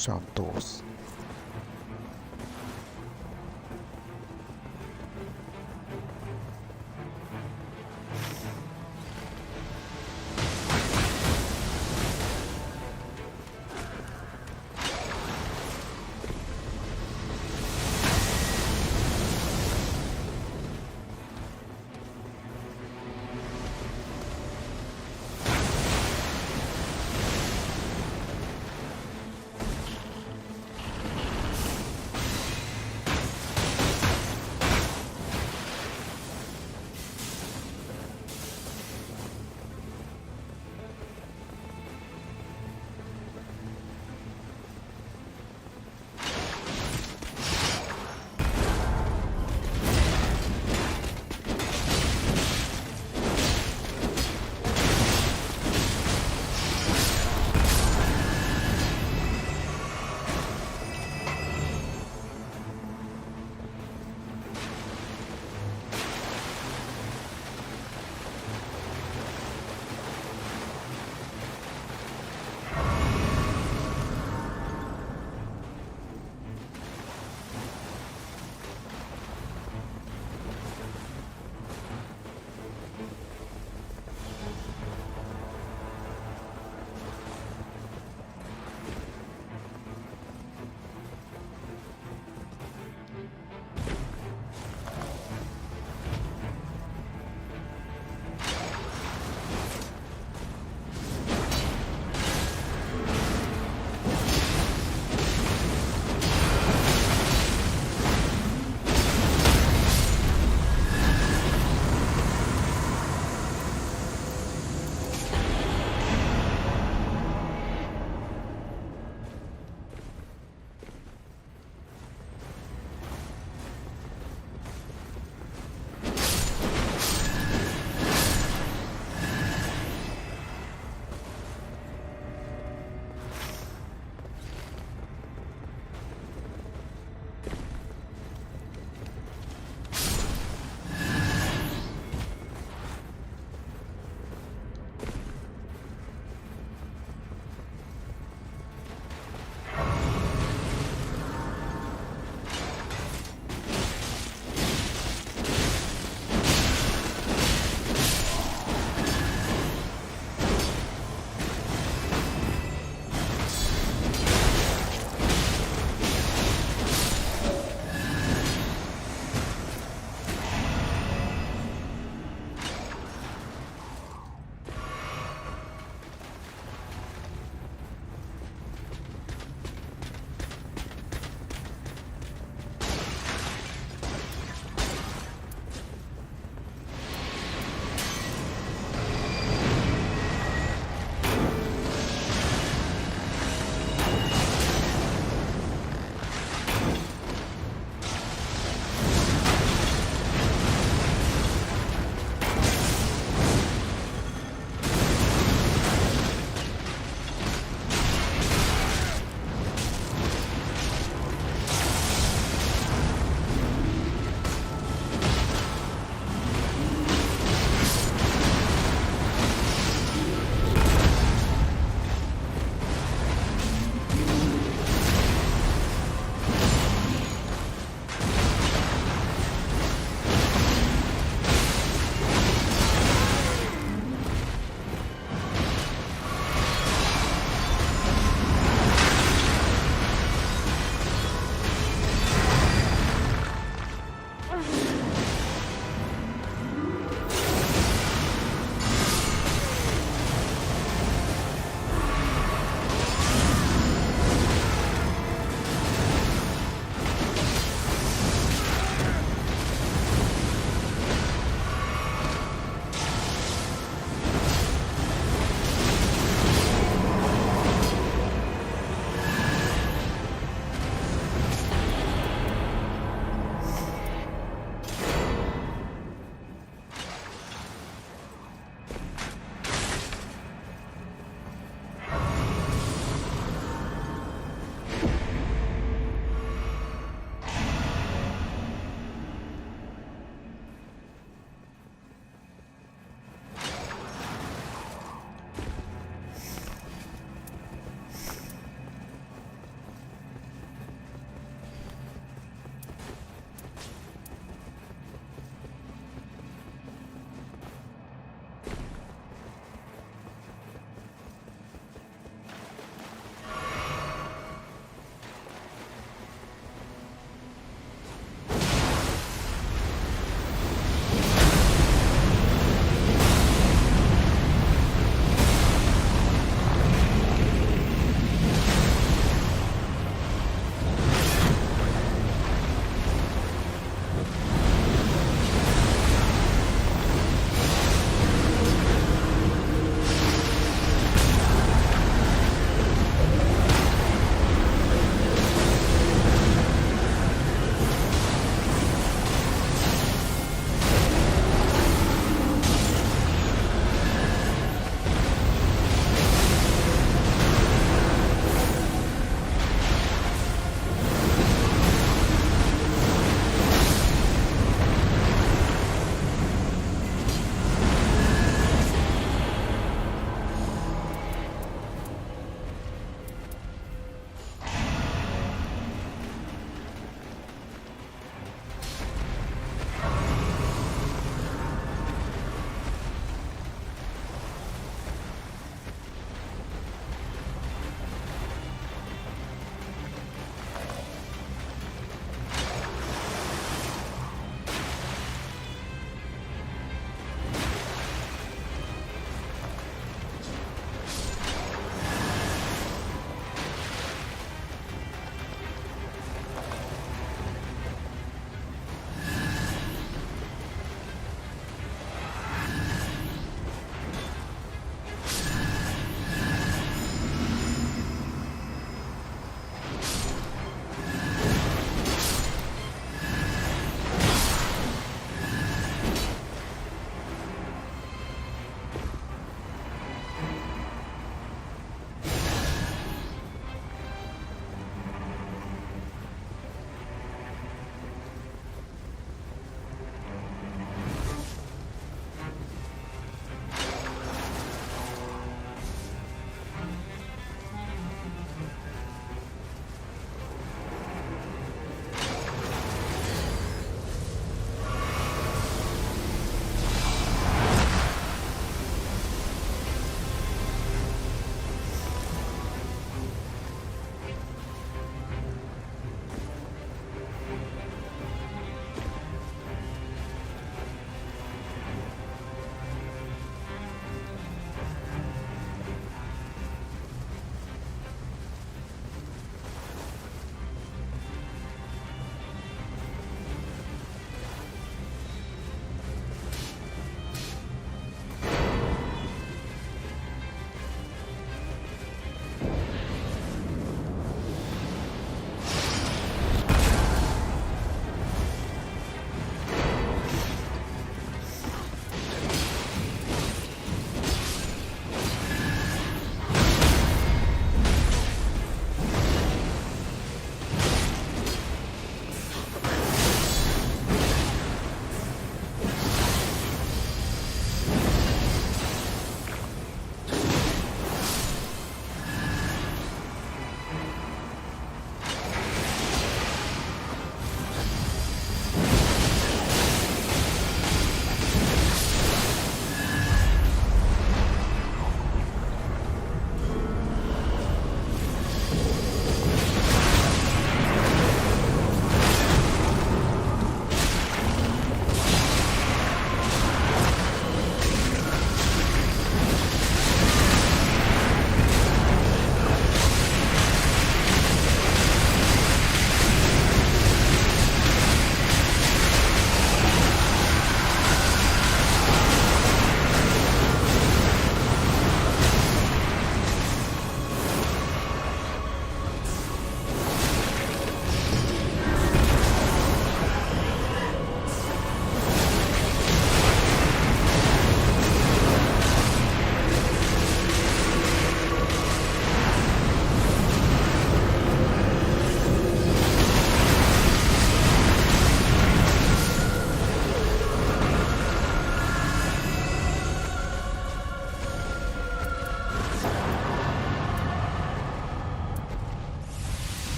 shop doors.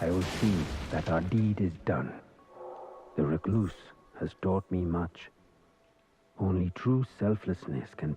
I will see that our deed is done. The recluse has taught me much. Only true selflessness can...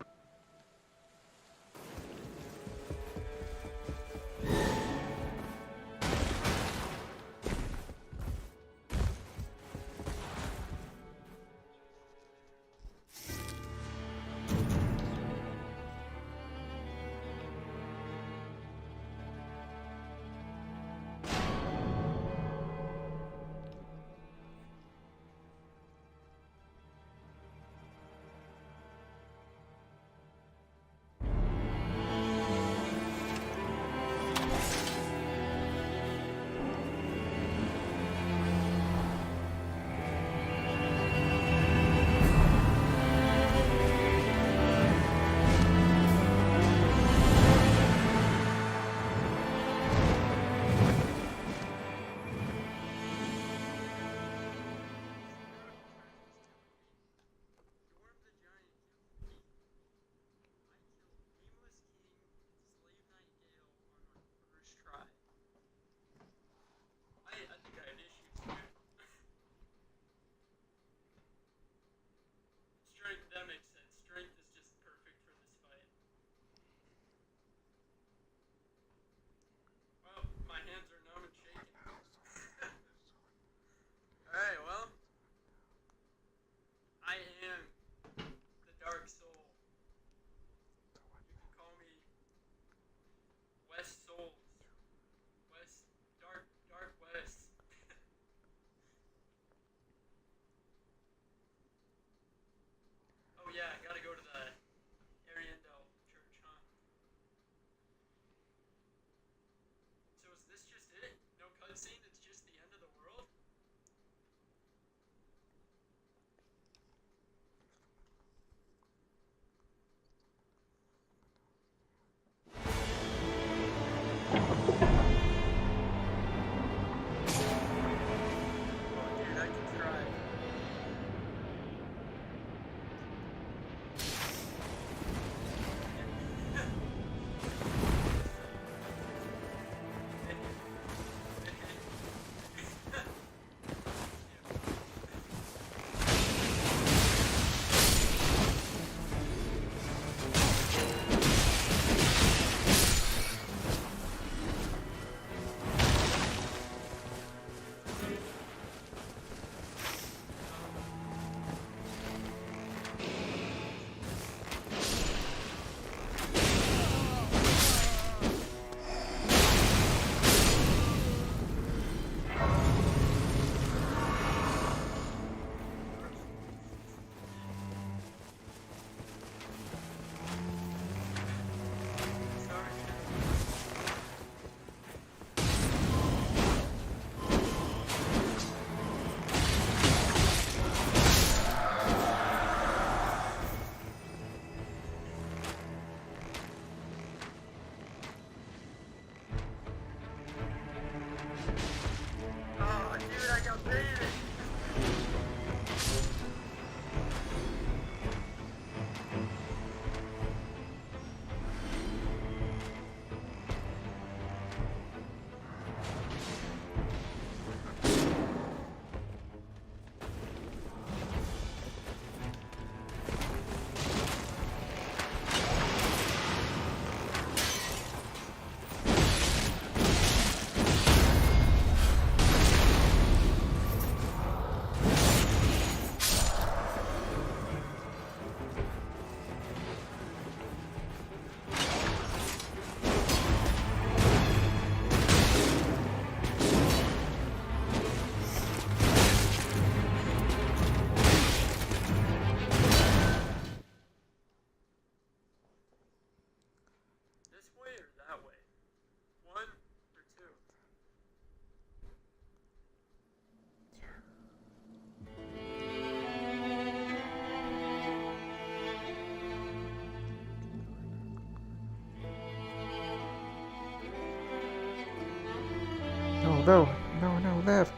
no, no, no, left.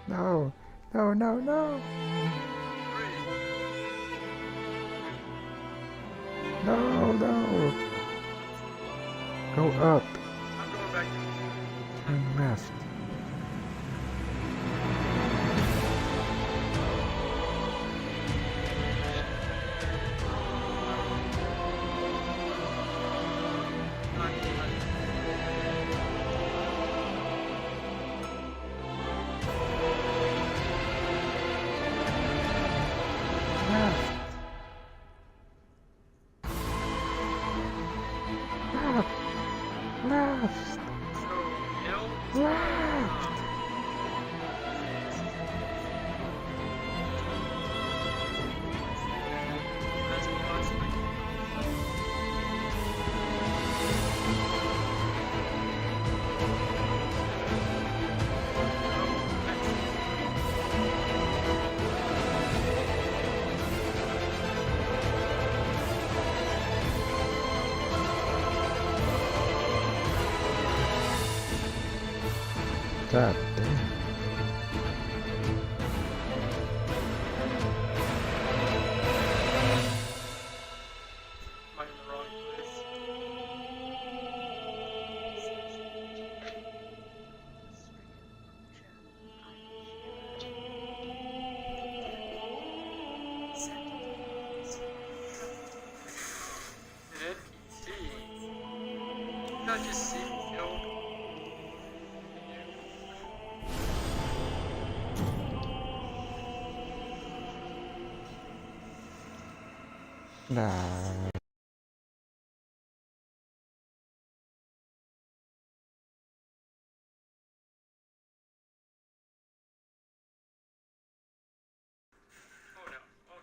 No, no, no, no. No, no. Go up. I'm going back. Turn left. Left. Left. Left. God damn. Am I in the wrong place? An NPC? Not just see me killed. Nah. Oh no. Oh.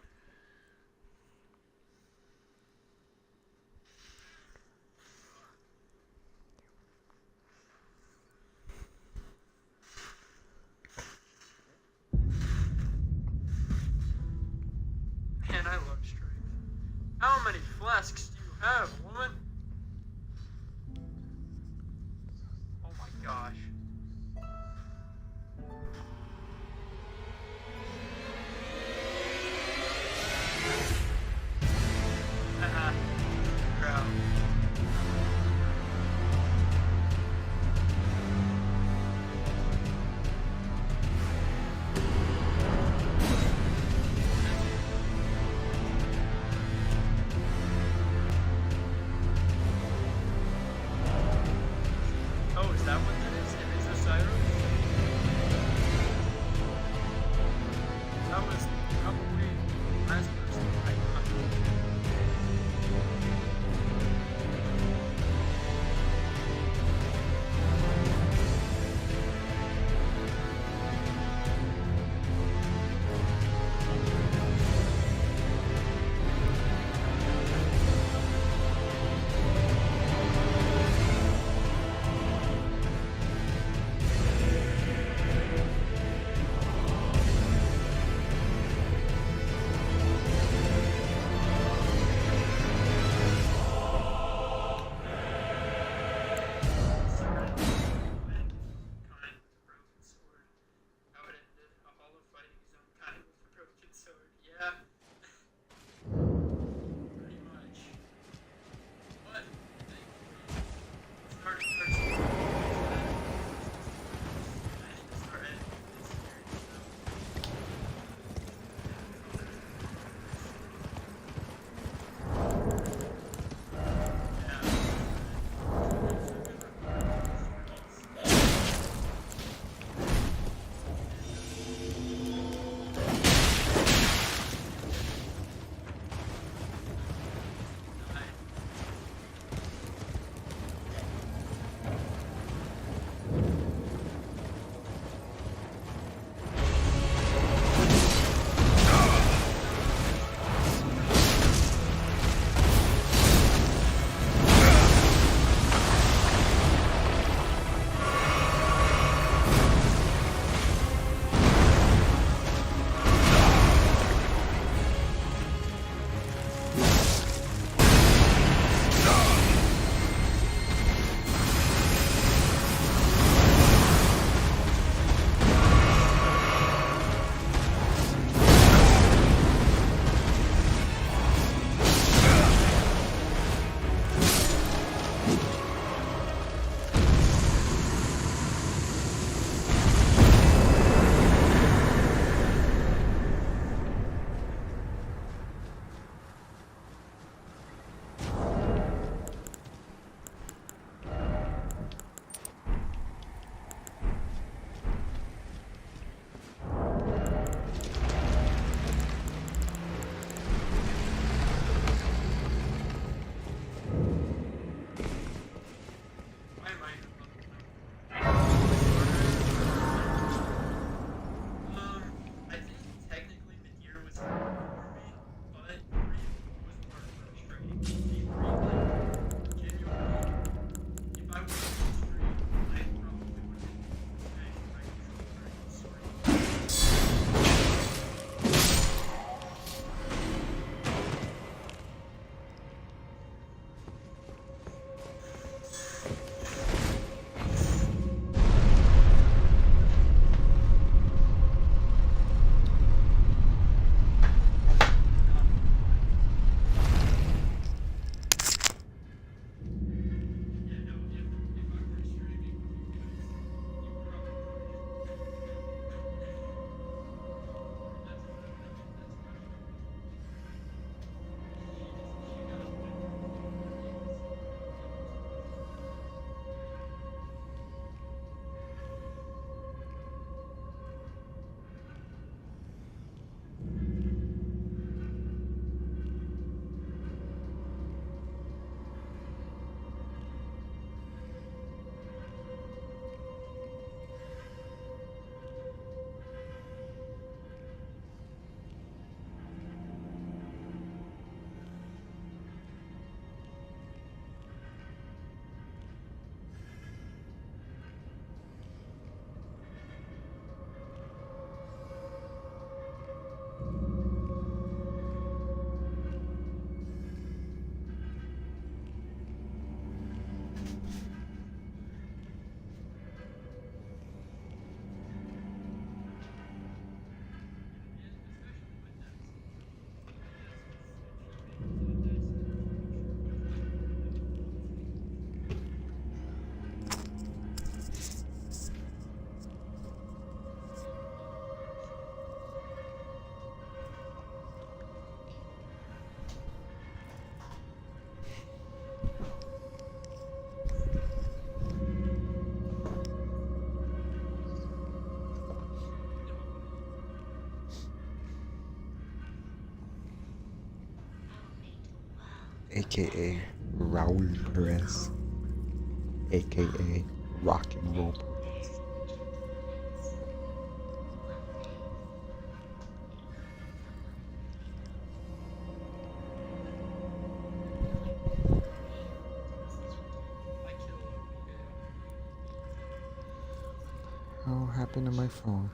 Man, I love strength. How many flasks do you have, woman? Oh my gosh. Haha. Crowd. aka Raul Perez, aka Rock and Roll Perez. Oh, happened to my phone?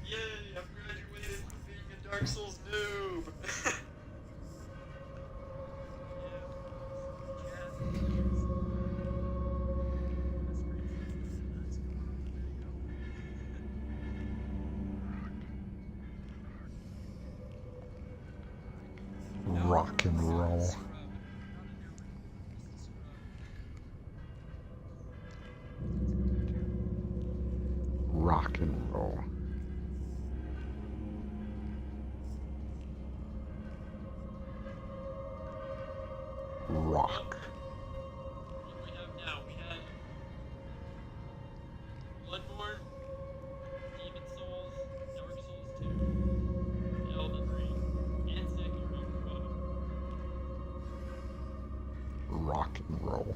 Yay, I've graduated from being a Dark Souls noob! Rock and roll. Rock and roll. Rock. What do we have now? We had Bloodborne, Demon Souls, Dark Souls 2, Elden Ring, and Sekiro. Rock and roll.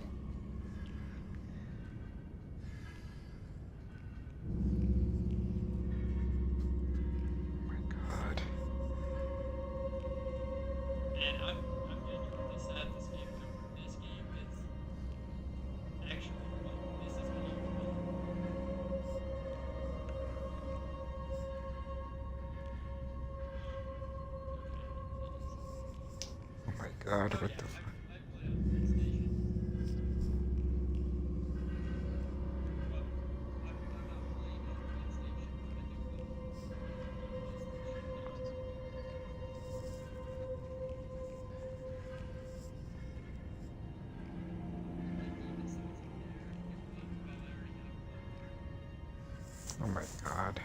Oh my god. And I'm genuinely sad this game's over. This game is actually fun. This is kind of Oh my god, what the fuck? I play on PlayStation. Well, I'm not playing on PlayStation, but I do play on PlayStation. Oh my god.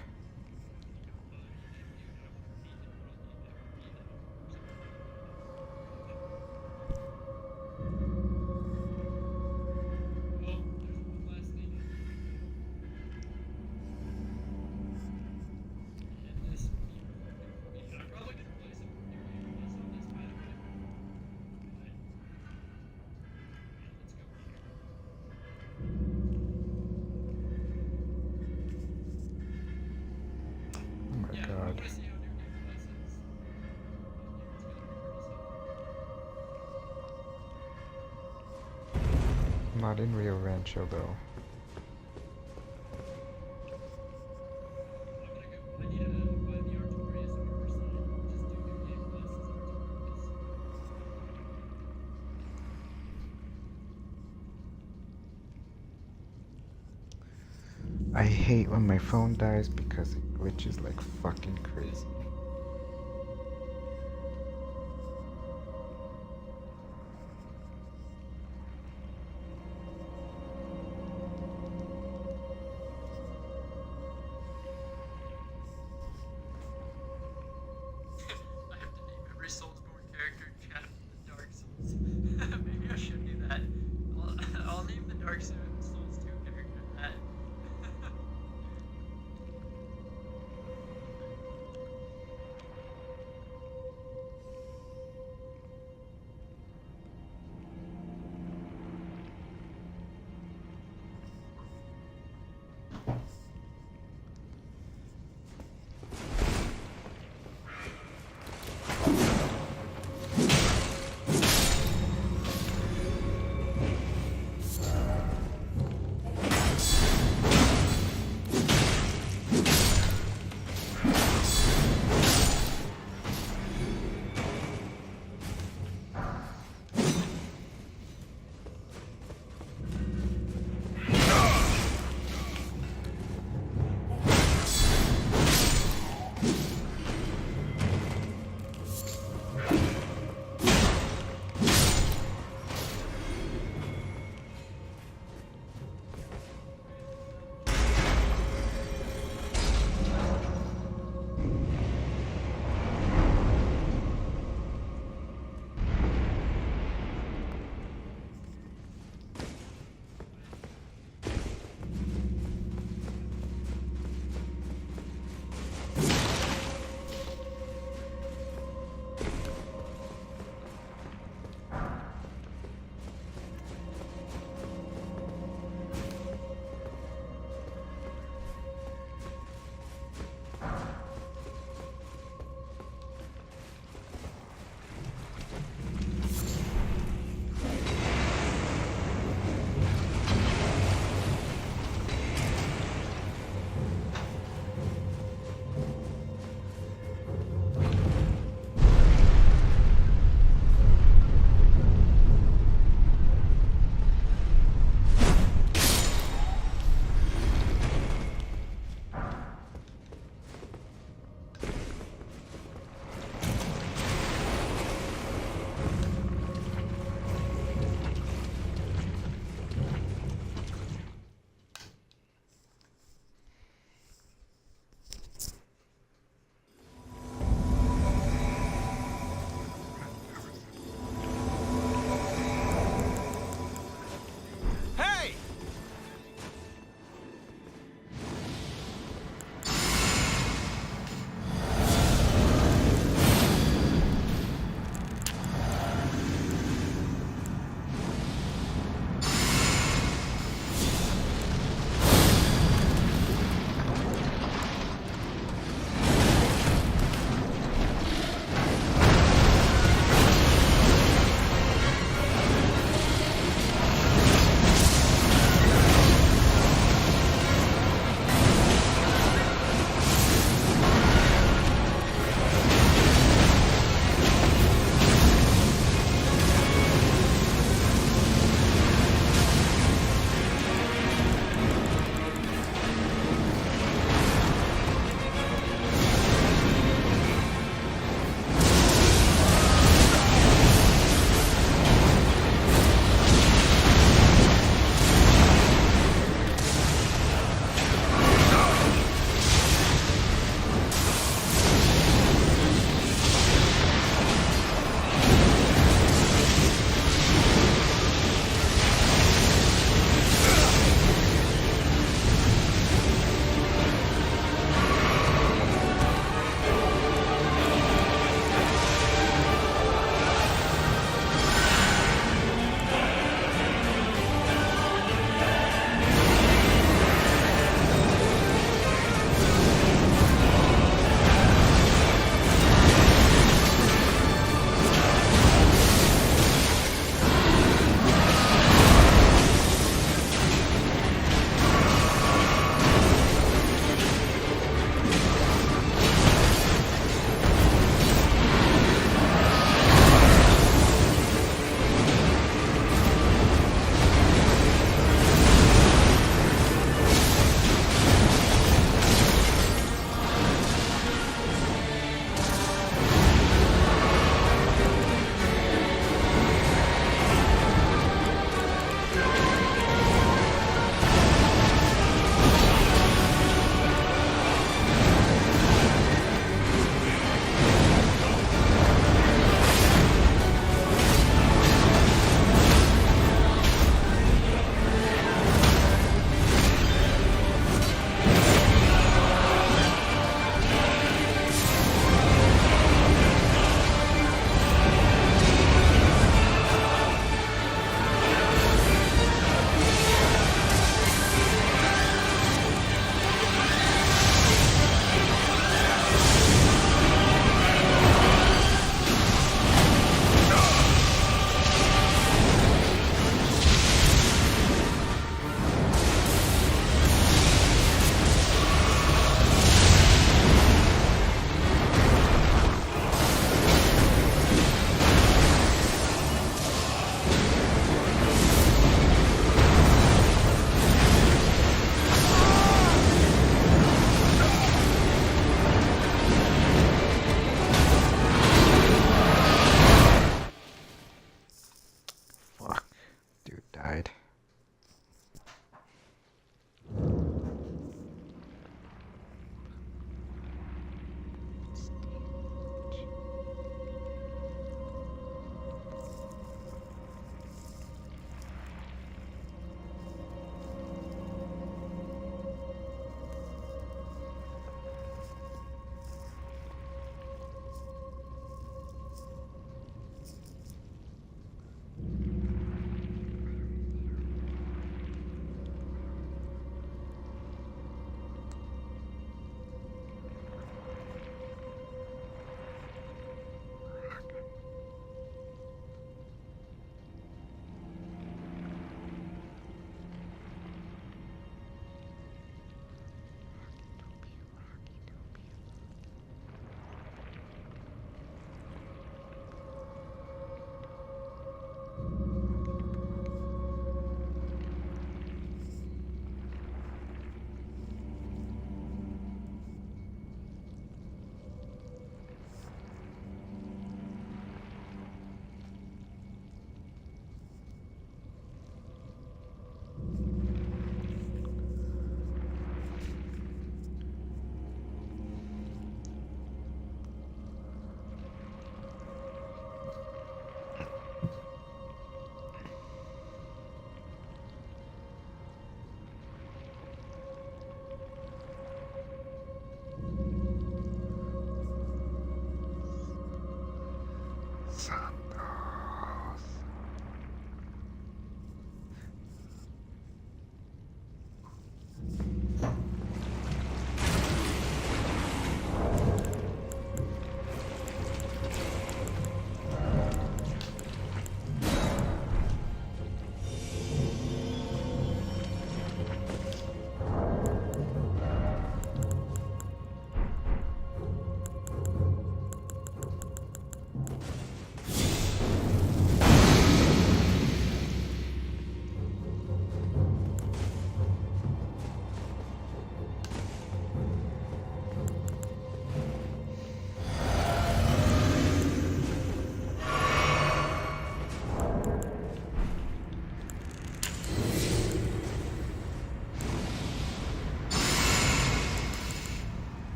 Oh my god. Not in Rio Rancho though. I hate when my phone dies because it glitches like fucking crazy. I have to name every Soulsborne character in chat the Dark Souls. Maybe I should do that. I'll name the Dark Souls 2 character that.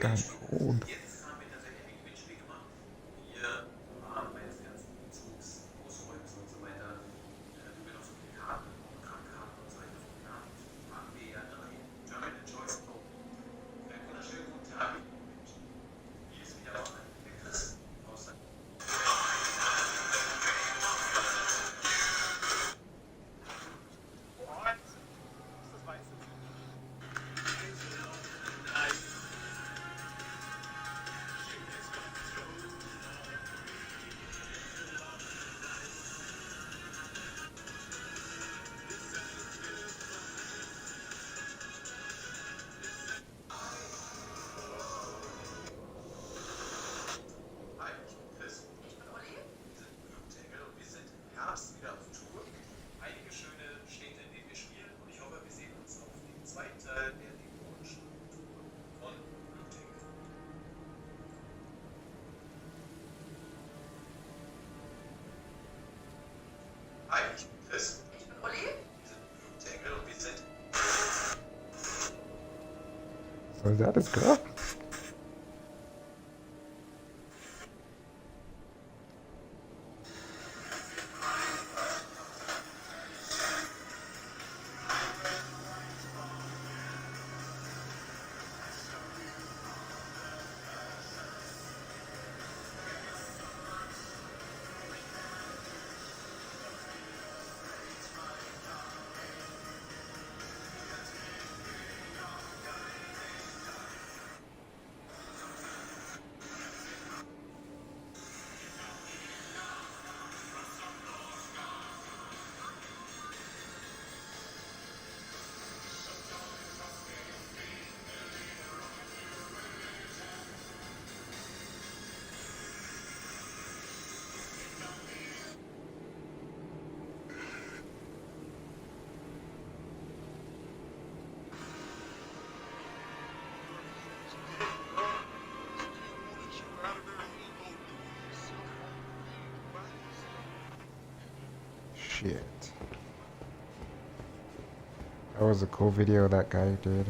gotten old. So is that his girl? Shit. That was a cool video that guy did.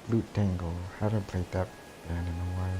Loot Tangle. Haven't played that band in a while.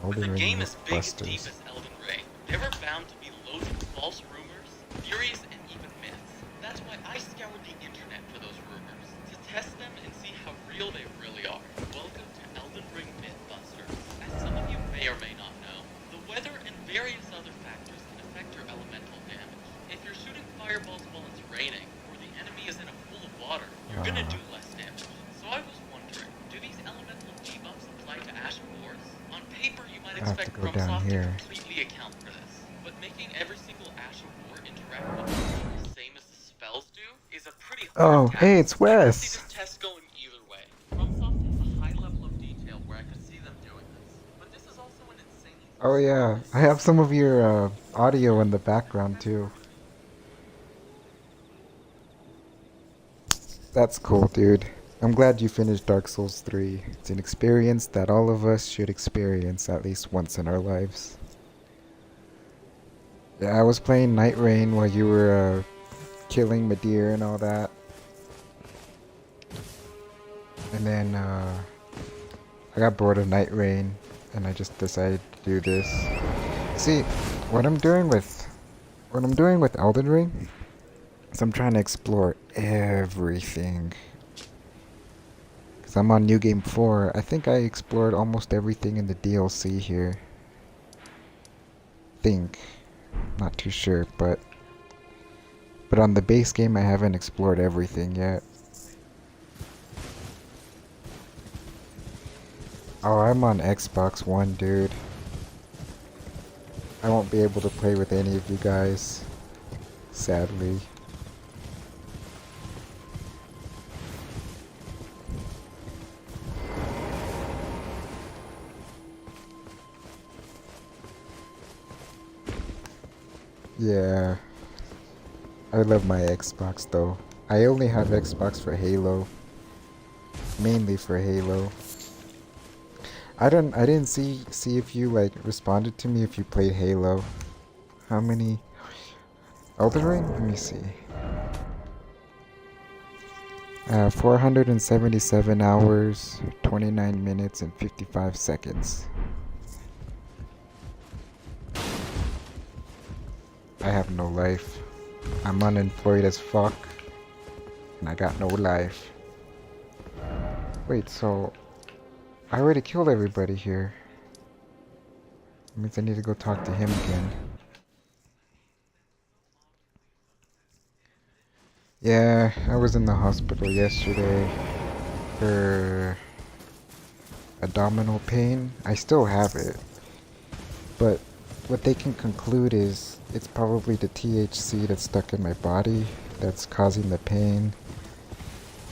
With a Elden Ring game as big and Busters. deep as Elden Ring, there are bound to be loads of false rumors, theories, and even myths. That's why I scoured the internet for those rumors, to test them and see how real they really are. Welcome to Elden Ring Mythbusters. As some of you may or may not know, the weather and various other factors can affect your elemental damage. If you're shooting fireballs while it's raining, or the enemy is in a pool of water, you're gonna do less damage. So I was wondering, do these elemental debuffs apply to Ash Wars? On paper, you might I have to expect go down FromSoft to here. completely account for this, but making every single Ash of War interact with the spell the same as the spells do is a pretty Oh, hard task. hey, it's I could see Wes. this test going either way. FromSoft has a high level of detail where I could see them doing this, but this is also an insanely Oh yeah, I have some of your audio in the background too. That's cool, dude. I'm glad you finished Dark Souls 3. It's an experience that all of us should experience at least once in our lives. Yeah, I was playing NightReign while you were killing Madeir and all that. And then I got bored of NightReign and I just decided to do this. See, what I'm doing with Elden Ring is I'm trying to explore everything. Cause I'm on New Game 4. I think I explored almost everything in the DLC here. Not too sure, but on the base game I haven't explored everything yet. Oh, I'm on Xbox One, dude. I won't be able to play with any of you guys, sadly. Yeah, I love my Xbox though. I only have Xbox for Halo. Mainly for Halo. I didn't see if you like responded to me if you played Halo. How many Elden Ring? Let me see. 477 hours, 29 minutes, and 55 seconds. I have no life. I'm unemployed as fuck, and I got no life. Wait, so I already killed everybody here. That means I need to go talk to him again. Yeah, I was in the hospital yesterday for abdominal pain. I still have it, but what they can conclude is it's probably the THC that's stuck in my body that's causing the pain,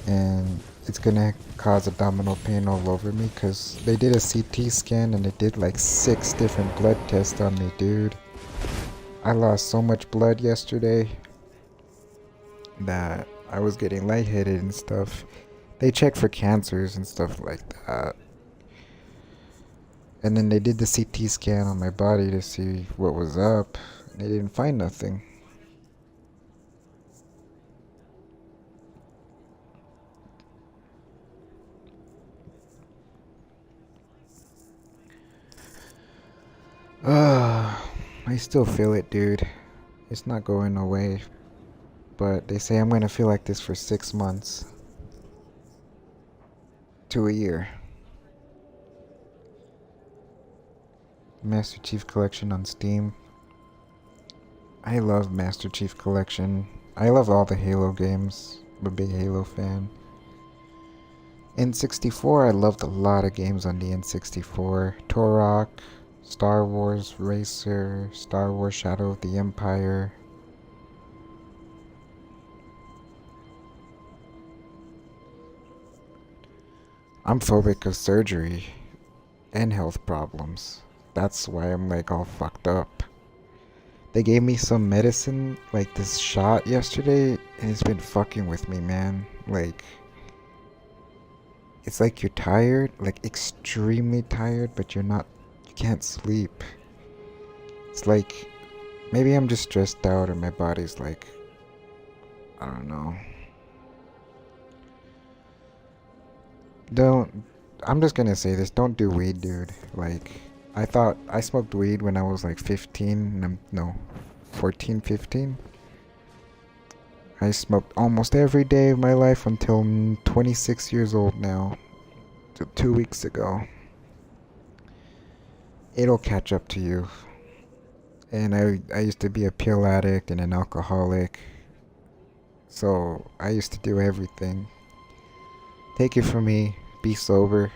and it's gonna cause abdominal pain all over me because they did a CT scan and they did like 6 different blood tests on me, dude. I lost so much blood yesterday that I was getting lightheaded and stuff. They checked for cancers and stuff like that. And then they did the CT scan on my body to see what was up. They didn't find nothing. I still feel it, dude. It's not going away. But they say I'm gonna feel like this for 6 months to a year. Master Chief Collection on Steam. I love Master Chief Collection. I love all the Halo games. I'm a big Halo fan. N64, I loved a lot of games on the N64. Turok, Star Wars Racer, Star Wars Shadow of the Empire. I'm phobic of surgery and health problems. That's why I'm like all fucked up. They gave me some medicine, like this shot yesterday, and it's been fucking with me, man. Like, it's like you're tired, like extremely tired, but you can't sleep. It's like, maybe I'm just stressed out or my body's like, I don't know. I'm just gonna say this, don't do weed, dude. Like, I thought I smoked weed when I was like 15, no, 14, 15. I smoked almost every day of my life until 26 years old now, till 2 weeks ago. It'll catch up to you. And I used to be a pill addict and an alcoholic, so I used to do everything. Take it from me, be sober.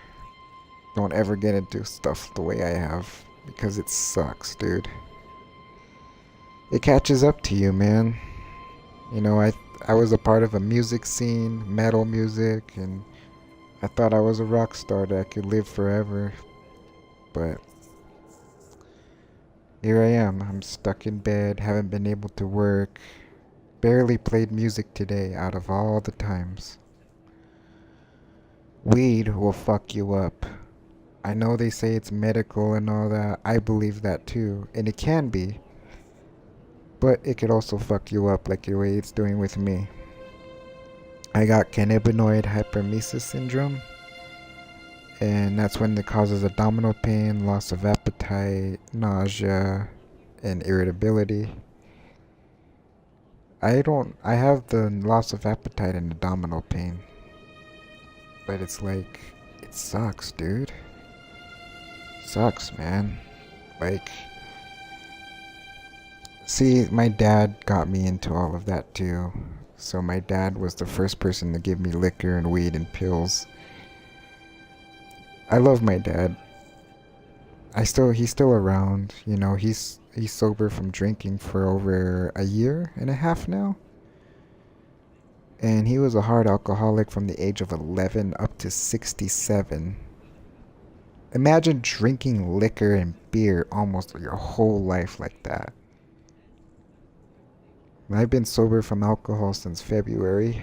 Don't ever get into stuff the way I have, because it sucks, dude. It catches up to you, man. You know, I was a part of a music scene, metal music, and I thought I was a rock star that could live forever. But here I am. I'm stuck in bed, haven't been able to work, barely played music today out of all the times. Weed will fuck you up. I know they say it's medical and all that. I believe that too. And it can be. But it could also fuck you up like the way it's doing with me. I got cannabinoid hyperemesis syndrome. And that's when it causes abdominal pain, loss of appetite, nausea, and irritability. I have the loss of appetite and abdominal pain. But it's like, it sucks, dude. Sucks, man. Like, see, my dad got me into all of that too. So my dad was the first person to give me liquor and weed and pills. I love my dad. He's still around, you know, he's sober from drinking for over a year and a half now. And he was a hard alcoholic from the age of 11 up to 67. Imagine drinking liquor and beer almost your whole life like that. I've been sober from alcohol since February.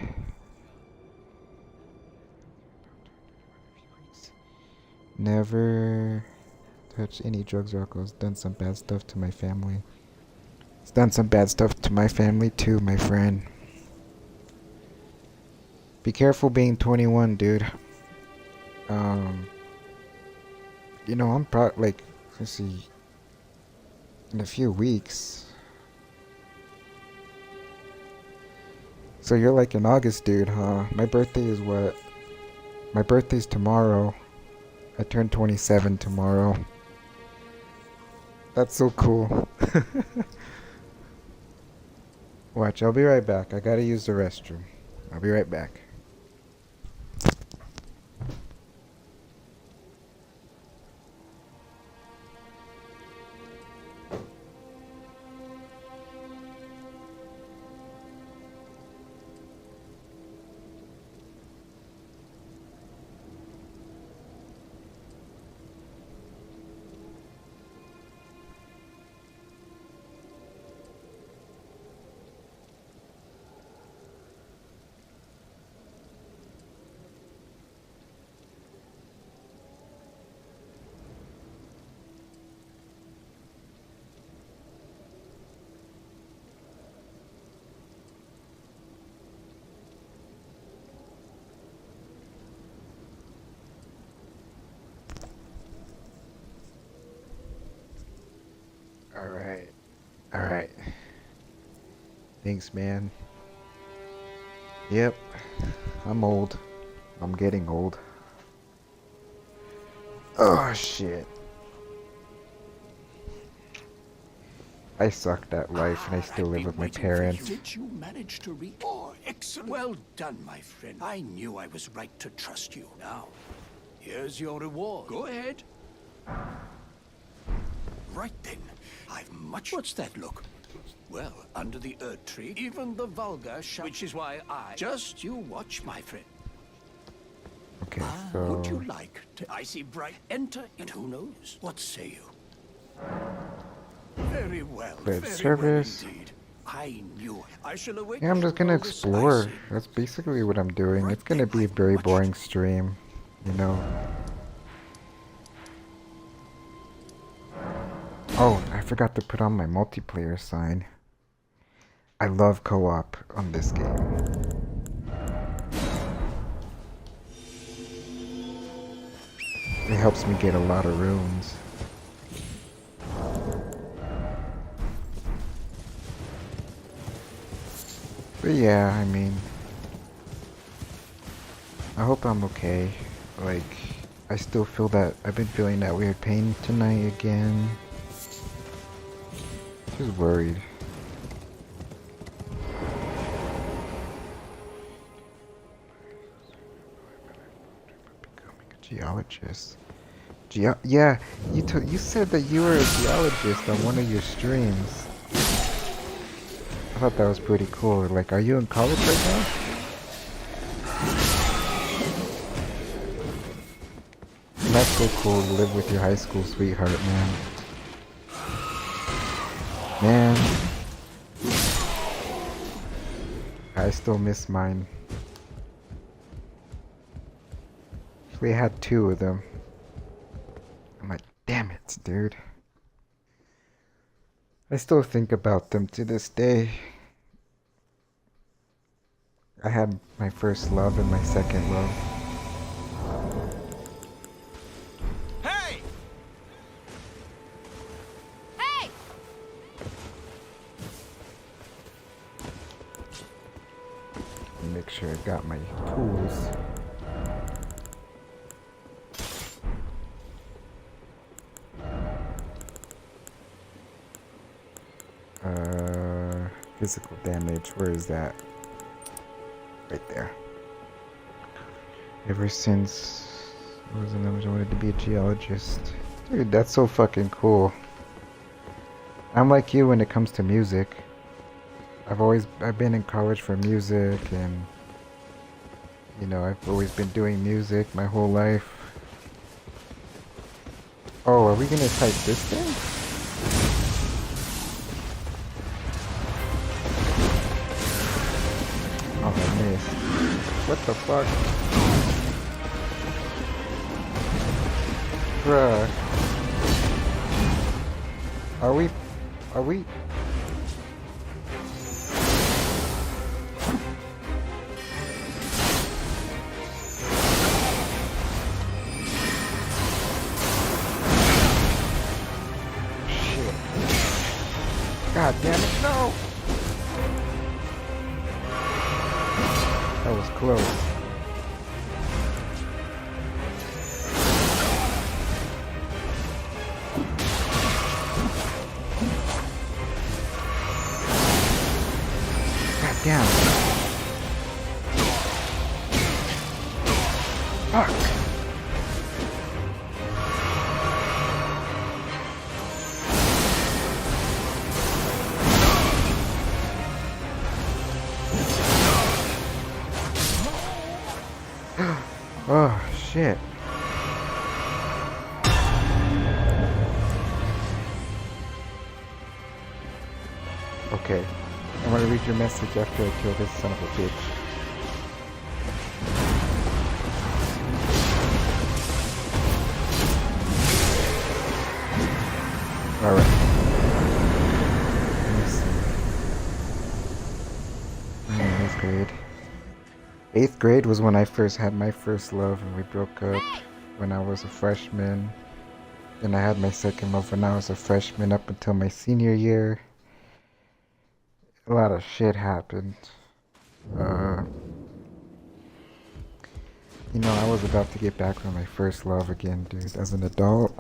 Never touched any drugs or alcohol. It's done some bad stuff to my family. It's done some bad stuff to my family too, my friend. Be careful being 21, dude. You know, I'm like, let's see, in a few weeks. So you're like an August dude, huh? My birthday is what? My birthday's tomorrow. I turn 27 tomorrow. That's so cool. Watch, I'll be right back. I gotta use the restroom. I'll be right back. Alright. Thanks, man. Yep. I'm old. I'm getting old. Oh, shit. I sucked at life and I still live with my parents. Did you manage to read? Oh, excellent. Well done, my friend. I knew I was right to trust you. Now, here's your reward. Go ahead. Right then. I've much... What's that look? Well, under the earth tree, even the vulgar shall... Which is why I... Just you watch, my friend. Okay, so... Would you like to... I see bright... Enter, and who knows? What say you? Very well. Great Very service. well indeed. I knew it. I shall await... Yeah, I'm just gonna all this explore. icy. That's basically what I'm doing. Right It's gonna be a then, very watch boring it. stream, you know. Oh, I forgot to put on my multiplayer sign. I love co-op on this game. It helps me get a lot of runes. But yeah, I mean, I hope I'm okay. Like, I still feel that, I've been feeling that weird pain tonight again. Just worried. Becoming a geologist. Yeah, you said that you were a geologist on one of your streams. I thought that was pretty cool. Like, are you in college right now? That's so cool to live with your high school sweetheart, man. Man. I still miss mine. We had two of them. I'm like, damn it, dude. I still think about them to this day. I had my first love and my second love. Hey! Hey! Make sure I got my tools. Physical damage, where is that? Right there. Ever since I was in I wanted to be a geologist. Dude, that's so fucking cool. I'm like you when it comes to music. I've been in college for music, and you know, I've always been doing music my whole life. Oh, are we gonna type this thing? Oh, I missed. What the fuck? Bruh. Are we? Are we? God damn it, no! That was close. God damn. Fuck. Oh, shit. Okay. I want to read your message after I kill this son of a bitch. Alright. Let me see. I'm in 8th grade. 8th grade was when I first had my first love and we broke up when I was a freshman. And I had my second love when I was a freshman up until my senior year. A lot of shit happened. You know, I was about to get back with my first love again, dude. As an adult,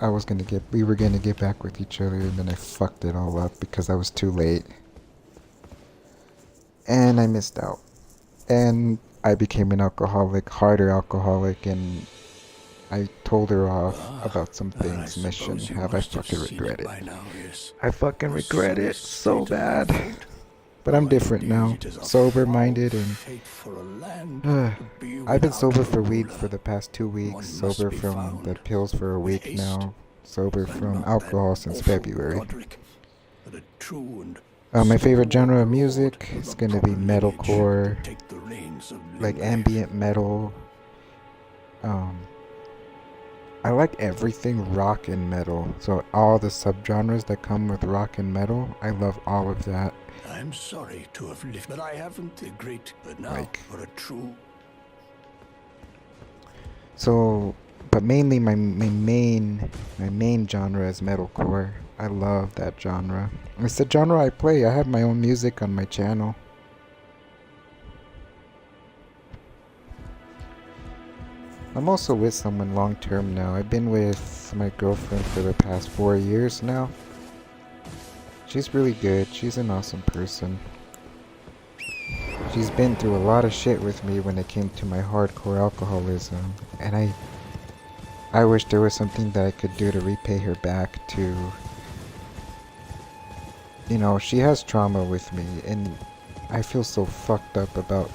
we were gonna get back with each other, and then I fucked it all up because I was too late. And I missed out. And I became an alcoholic, harder alcoholic, and I told her off about some things, and I shouldn't have. I fucking regret it. I fucking regret it so bad. But I'm different now, sober-minded, and I've been sober for weed for the past 2 weeks, sober from the pills for a week now, sober from alcohol since February. My favorite genre of music is gonna be metalcore, like ambient metal. I like everything rock and metal, so all the subgenres that come with rock and metal, I love all of that. I'm sorry to have lived, but I haven't the great, but now Like, for a true. So, but mainly my main genre is metalcore. I love that genre. It's the genre I play. I have my own music on my channel. I'm also with someone long term now. I've been with my girlfriend for the past 4 years now. She's really good. She's an awesome person. She's been through a lot of shit with me when it came to my hardcore alcoholism, and I wish there was something that I could do to repay her back to. You know, she has trauma with me, and I feel so fucked up about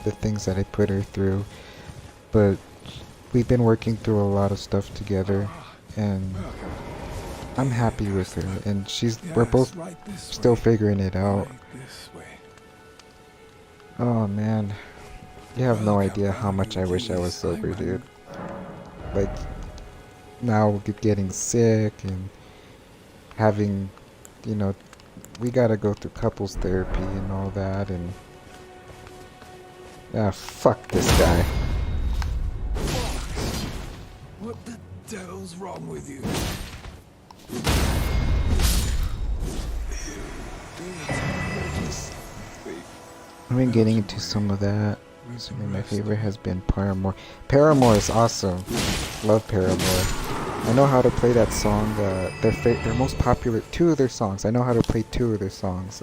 the things that I put her through, but we've been working through a lot of stuff together, and I'm happy with her, and we're both still figuring it out. Oh man, you have no idea how much I wish I was sober, dude. Like, now getting sick and having, you know, we gotta go through couples therapy and all that, and fuck this guy. What the devil's wrong with you? I've been getting into some of that. Assuming my favorite has been Paramore. Paramore is awesome. Love Paramore. I know how to play that song. Their most popular, 2 of their songs. I know how to play 2 of their songs.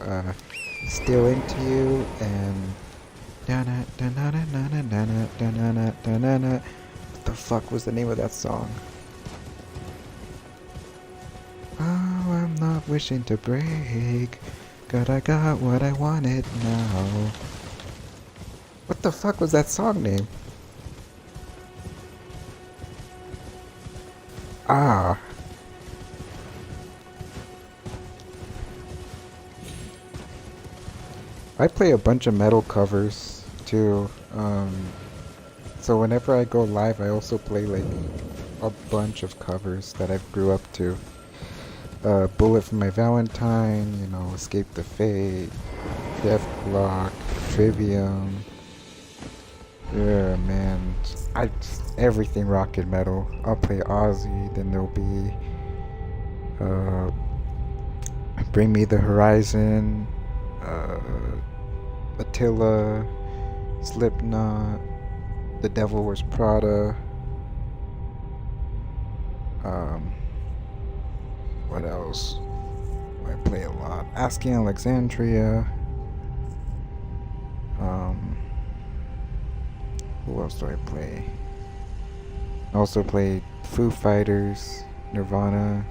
Still Into You and what the fuck was the name of that song? Oh, I'm not wishing to break. God, I got what I wanted now. What the fuck was that song name? Ah. I play a bunch of metal covers too. So whenever I go live, I also play like a bunch of covers that I grew up to. Bullet for My Valentine, you know, Escape the Fate, Death Block, Trivium. Yeah, man. Everything rock and metal. I'll play Ozzy, then there'll be Bring Me the Horizon, Attila, Slipknot, The Devil Wears Prada. What else? I play a lot. Asking Alexandria. Who else do I play? I also play Foo Fighters, Nirvana,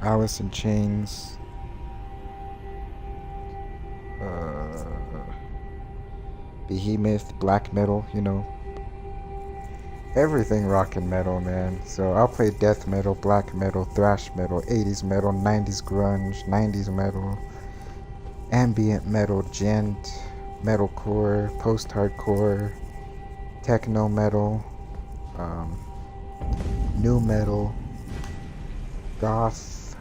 Alice in Chains, Behemoth, black metal, you know. Everything rock and metal, man. So I'll play death metal, black metal, thrash metal, 80s metal, 90s grunge, 90s metal, ambient metal, gent, metalcore, post-hardcore, techno metal, new metal, goth.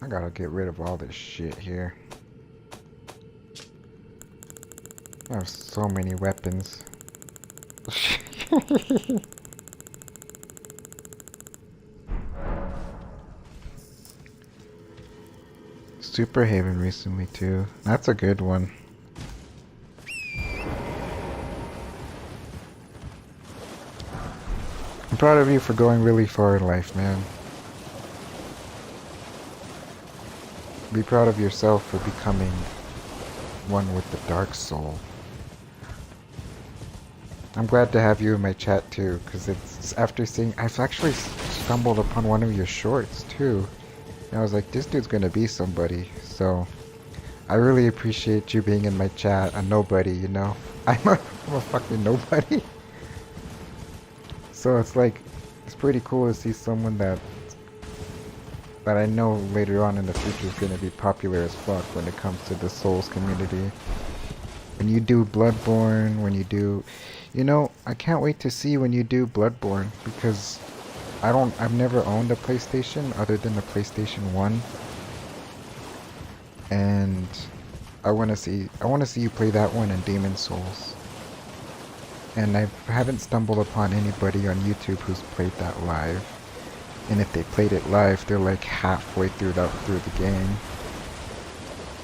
I gotta get rid of all this shit here. I have so many weapons. Super Haven recently too. That's a good one. I'm proud of you for going really far in life, man. Be proud of yourself for becoming one with the dark soul. I'm glad to have you in my chat too, because it's after seeing, I've actually stumbled upon one of your shorts too. And I was like, this dude's gonna be somebody. So I really appreciate you being in my chat. A nobody, you know. I'm a fucking nobody. So it's like, it's pretty cool to see someone that I know later on in the future is going to be popular as fuck when it comes to the Souls community. When you do Bloodborne, when you do... You know, I can't wait to see when you do Bloodborne, because I've never owned a PlayStation other than the PlayStation 1. And I want to see you play that one in Demon Souls. And I haven't stumbled upon anybody on YouTube who's played that live. And if they played it live, they're like halfway through the game.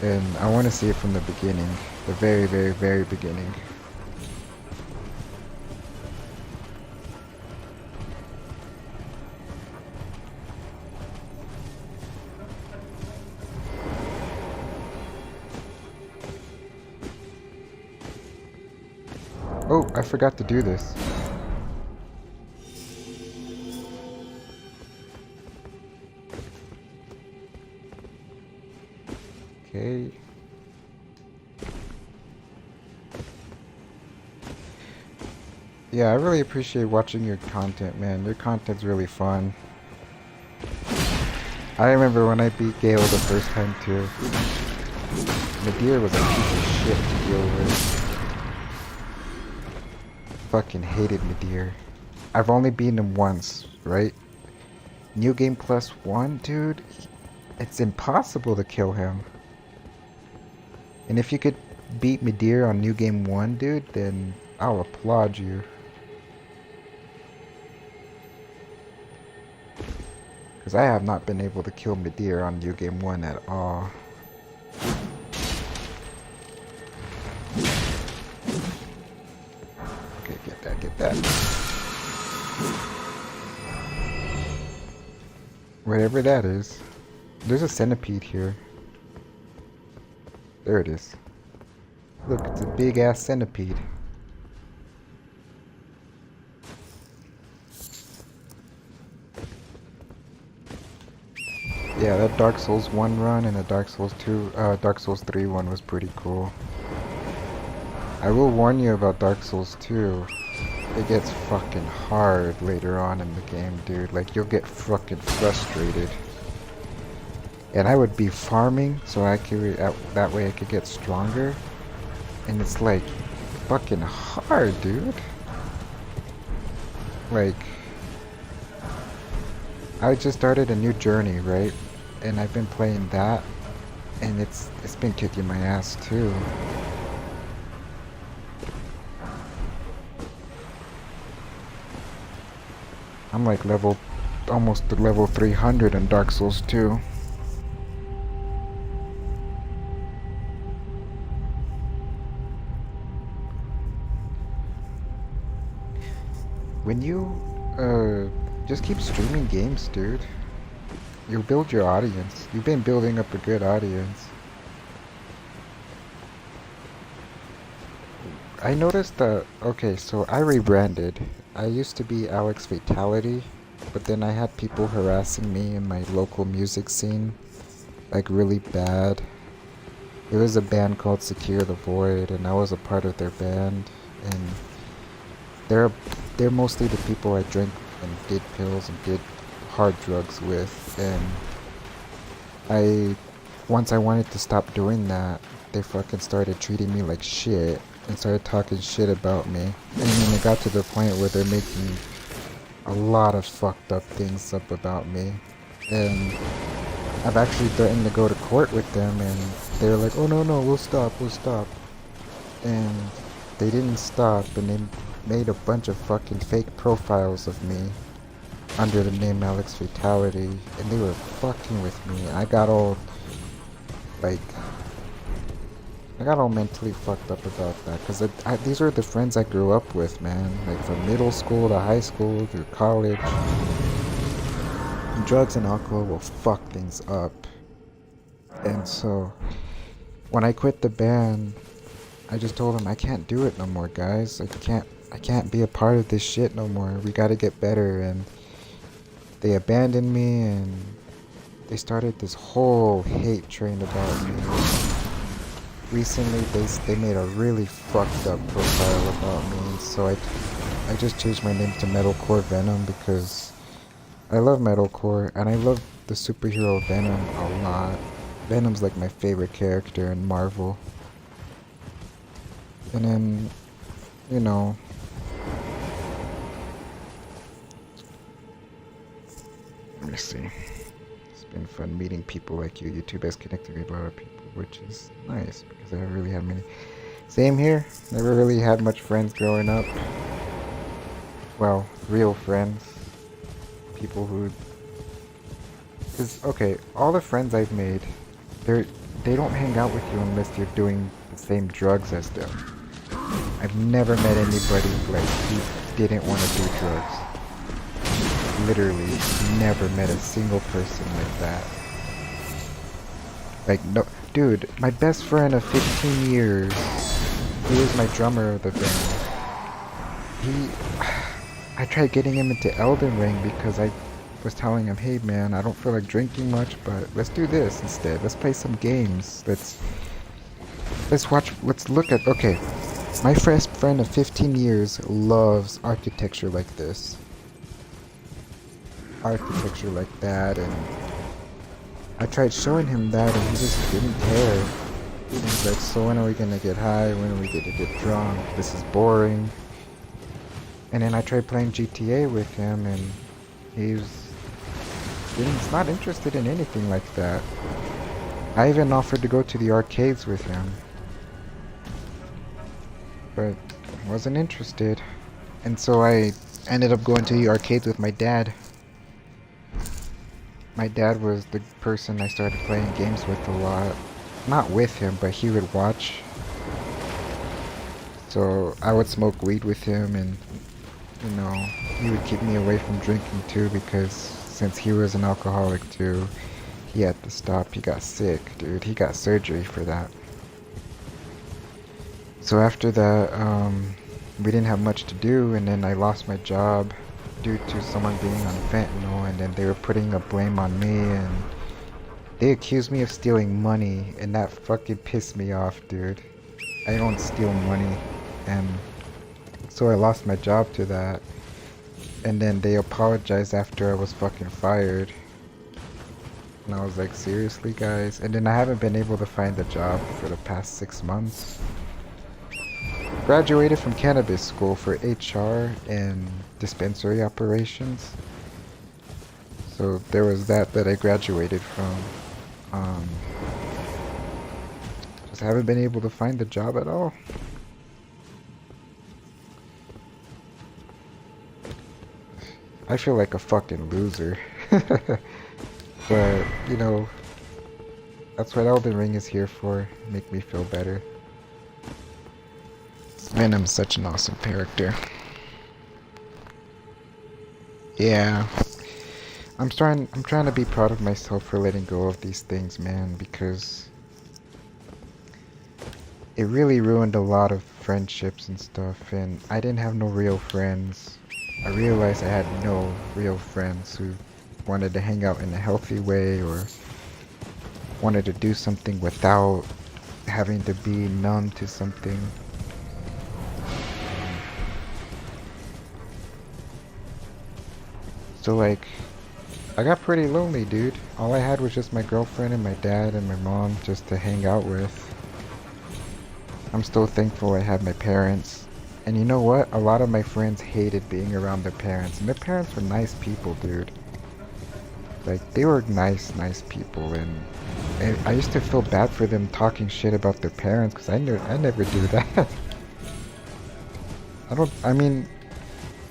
And I want to see it from the beginning. The very, very, very beginning. Oh, I forgot to do this. Okay. Yeah, I really appreciate watching your content, man. Your content's really fun. I remember when I beat Gale the first time too. Nadir was a piece of shit to deal with. Fucking hated Nadir. I've only beaten him once, right? New Game Plus 1, dude. It's impossible to kill him. And if you could beat Nadir on New Game 1, dude, then I'll applaud you. Because I have not been able to kill Nadir on New Game 1 at all. Okay, get that. Whatever that is. There's a centipede here. There it is. Look, it's a big ass centipede. Yeah, that Dark Souls 1 run and the Dark Souls 2, Dark Souls 3 one was pretty cool. I will warn you about Dark Souls 2. It gets fucking hard later on in the game, dude. Like, you'll get fucking frustrated. And I would be farming so I could, that way I could get stronger. And it's like, fucking hard, dude. Like, I just started a new journey, right? And I've been playing that, and it's been kicking my ass too. I'm like almost to level 300 in Dark Souls 2. When you, just keep streaming games, dude. You'll build your audience. You've been building up a good audience. I noticed that, okay, so I rebranded. I used to be Alex Fatality, but then I had people harassing me in my local music scene, like really bad. It was a band called Secure the Void, and I was a part of their band, and they're mostly the people I drank and did pills and did hard drugs with, and once I wanted to stop doing that, they fucking started treating me like shit and started talking shit about me. And then it got to the point where they're making a lot of fucked up things up about me, and I've actually threatened to go to court with them, and they were like, oh no, we'll stop, and they didn't stop, and they made a bunch of fucking fake profiles of me under the name Alex Fatality, and they were fucking with me. I got all mentally fucked up about that, because these were the friends I grew up with, man, like from middle school to high school through college. And drugs and alcohol will fuck things up. And so when I quit the band, I just told them I can't do it no more, guys. I can't be a part of this shit no more. We gotta get better. And they abandoned me, and they started this whole hate train about me. Recently, they made a really fucked up profile about me, so I just changed my name to Metalcore Venom, because I love metalcore, and I love the superhero Venom a lot. Venom's like my favorite character in Marvel. And then, you know, let me see. It's been fun meeting people like you. YouTube has connected me with a lot of people, which is nice, because I haven't really had many. Same here. Never really had much friends growing up. Well, real friends. People who... Because, okay, all the friends I've made, they don't hang out with you unless you're doing the same drugs as them. I've never met anybody like who didn't want to do drugs. Literally, never met a single person like that. Like, no, dude, my best friend of 15 years, he was my drummer of the band. I tried getting him into Elden Ring because I was telling him, hey man, I don't feel like drinking much, but let's do this instead. Let's play some games. Let's look at, okay. My best friend of 15 years loves architecture like this. Architecture like that, and I tried showing him that, and he just didn't care. He's like, so when are we gonna get high? When are we gonna get drunk? This is boring. And then I tried playing GTA with him, and he's not interested in anything like that. I even offered to go to the arcades with him, but wasn't interested. And so I ended up going to the arcades with my dad. My dad was the person I started playing games with a lot. Not with him, but he would watch. So I would smoke weed with him, and you know, he would keep me away from drinking too, because since he was an alcoholic too, he had to stop. He got sick, dude. He got surgery for that. So after that, we didn't have much to do, and then I lost my job due to someone being on fentanyl, and then they were putting a blame on me, and they accused me of stealing money, and that fucking pissed me off, dude. I don't steal money, and so I lost my job to that. And then they apologized after I was fucking fired. And I was like, seriously, guys? And then I haven't been able to find a job for the past 6 months. Graduated from cannabis school for HR and dispensary operations. So there was that I graduated from. Just haven't been able to find a job at all. I feel like a fucking loser. But, you know, that's what Elden Ring is here for. Make me feel better. Venom's such an awesome character. Yeah. I'm trying to be proud of myself for letting go of these things, man, because it really ruined a lot of friendships and stuff, and I didn't have no real friends. I realized I had no real friends who wanted to hang out in a healthy way or wanted to do something without having to be numb to something. So like, I got pretty lonely, dude. All I had was just my girlfriend and my dad and my mom just to hang out with. I'm still thankful I had my parents. And you know what? A lot of my friends hated being around their parents. And their parents were nice people, dude. Like, they were nice people. And I used to feel bad for them talking shit about their parents, because I never do that. I mean,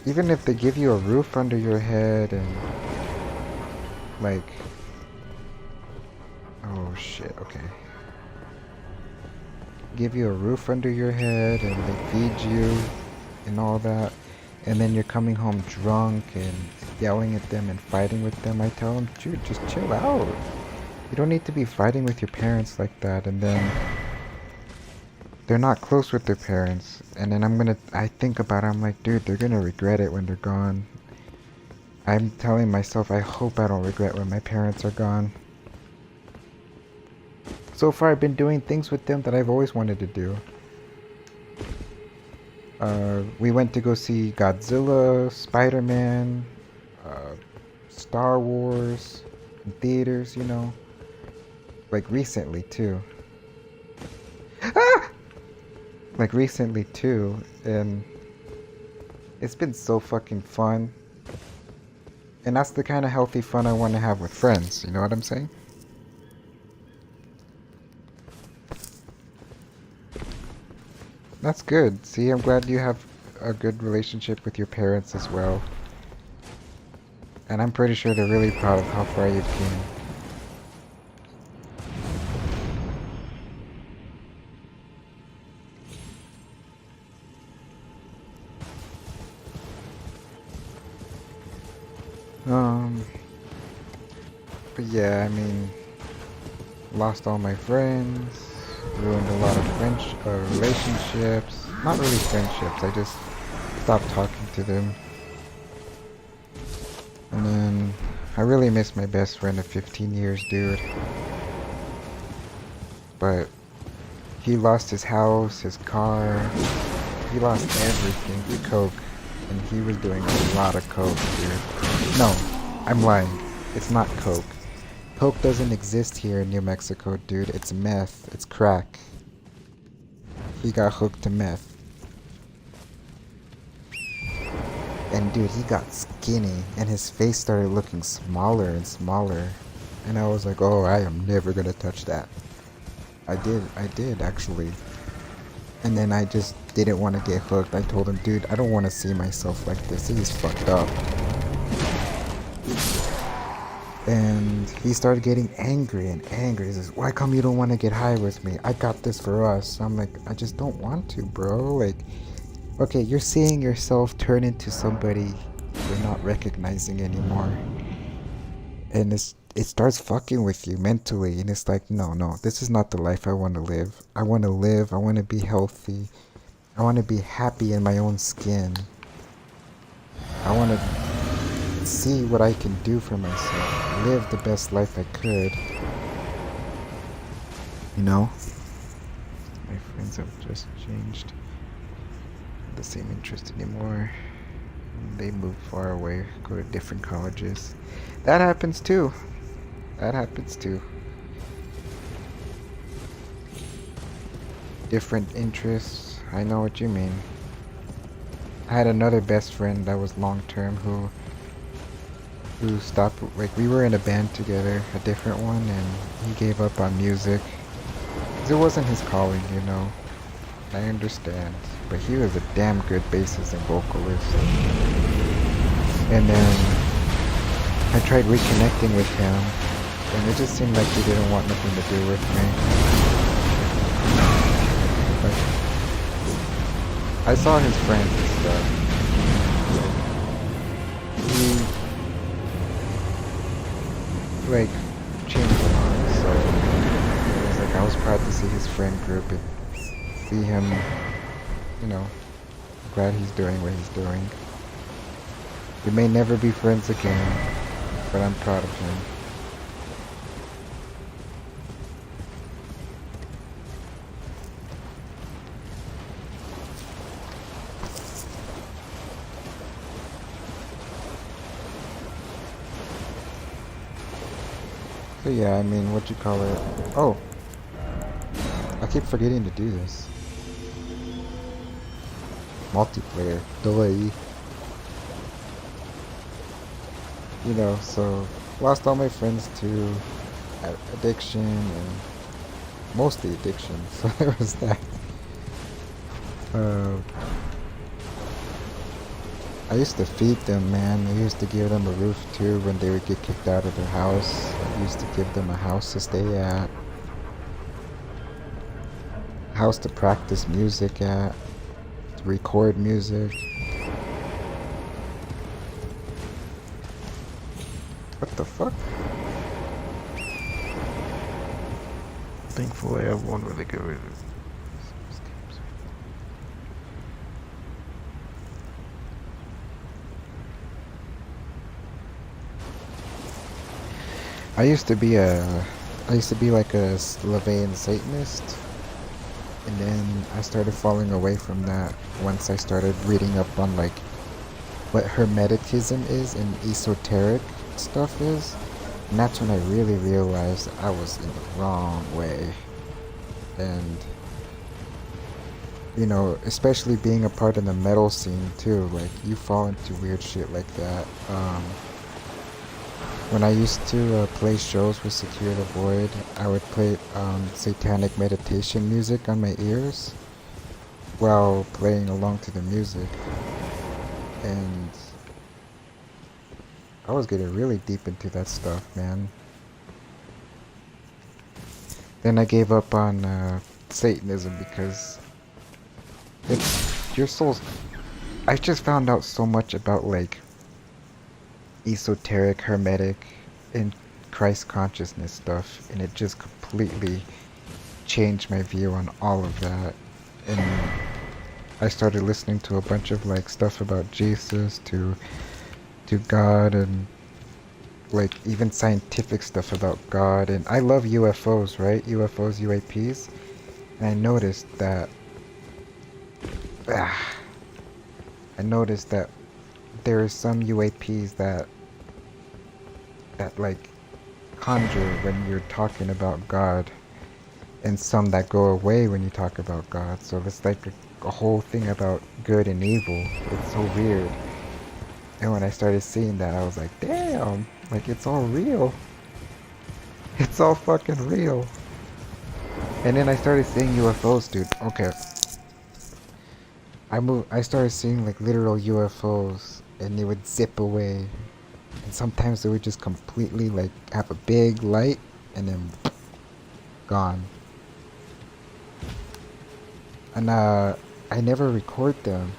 even if they give you a roof under your head and, like, oh shit, okay. Give you a roof under your head and they feed you and all that, and then you're coming home drunk and yelling at them and fighting with them, I tell them, dude, just chill out. You don't need to be fighting with your parents like that. And then they're not close with their parents, and then I think about it, I'm like, dude, they're gonna regret it when they're gone. I'm telling myself, I hope I don't regret when my parents are gone. So far, I've been doing things with them that I've always wanted to do. We went to go see Godzilla, Spider-Man, Star Wars, in theaters, you know. Like recently, too. Ah! Like recently, too. And it's been so fucking fun. And that's the kind of healthy fun I want to have with friends, you know what I'm saying? That's good. See, I'm glad you have a good relationship with your parents as well. And I'm pretty sure they're really proud of how far you've came. But yeah, I mean, lost all my friends. Ruined a lot of relationships. Not really friendships, I just stopped talking to them. And then I really miss my best friend of 15 years, dude. But he lost his house, his car. He lost everything to coke. And he was doing a lot of coke, dude. No, I'm lying. It's not coke. Coke doesn't exist here in New Mexico, dude. It's meth. It's crack. He got hooked to meth. And dude, he got skinny and his face started looking smaller and smaller. And I was like, oh, I am never gonna touch that. I did actually. And then I just didn't want to get hooked. I told him, dude, I don't want to see myself like this. This is fucked up. And he started getting angry and angry. He says, why come you don't want to get high with me? I got this for us. I'm like, I just don't want to, bro. Like, okay, you're seeing yourself turn into somebody you're not recognizing anymore. And it's it starts fucking with you mentally, and it's like, no, this is not the life I want to live. I want to live. I want to be healthy. I want to be happy in my own skin. I want to see what I can do for myself. Live the best life I could. You know? My friends have just changed. The same interest anymore. They move far away, go to different colleges. That happens too. That happens too. Different interests. I know what you mean. I had another best friend that was long term who stopped. Like, we were in a band together, a different one, and he gave up on music. 'Cause it wasn't his calling, you know. I understand. But he was a damn good bassist and vocalist. And then I tried reconnecting with him, and it just seemed like he didn't want nothing to do with me. Like, I saw his friends and stuff. He, like, changed a lot, so it was like I was proud to see his friend group and see him, you know, glad he's doing what he's doing. We may never be friends again, but I'm proud of him. So yeah, I mean, what you call it? Oh, I keep forgetting to do this. Multiplayer delay. You know, so lost all my friends to addiction, and mostly addiction. So there was that. I used to feed them, man. I used to give them a roof too when they would get kicked out of their house. I used to give them a house to stay at, a house to practice music at, to record music. What the fuck? Thankfully, I have one really good review. I used to be like a Slavian Satanist, and then I started falling away from that once I started reading up on like what Hermeticism is and esoteric stuff is, and that's when I really realized I was in the wrong way. And you know, especially being a part of the metal scene too, like you fall into weird shit like that. When I used to play shows with Secure the Void, I would play satanic meditation music on my ears while playing along to the music, and I was getting really deep into that stuff, man. Then I gave up on Satanism because your soul's... I just found out so much about like esoteric, hermetic, and Christ consciousness stuff, and it just completely changed my view on all of that. And I started listening to a bunch of like stuff about Jesus, to God, and like even scientific stuff about God. And I love UFOs, right? UFOs, UAPs. And I noticed that there are some UAPs that like conjure when you're talking about God, and some that go away when you talk about God. So it's like a whole thing about good and evil. It's so weird. And when I started seeing that, I was like, damn, like it's all real. It's all fucking real. And then I started seeing UFOs, dude. Okay. I started seeing like literal UFOs, and they would zip away. And sometimes they would just completely like have a big light and then gone. And I never record them.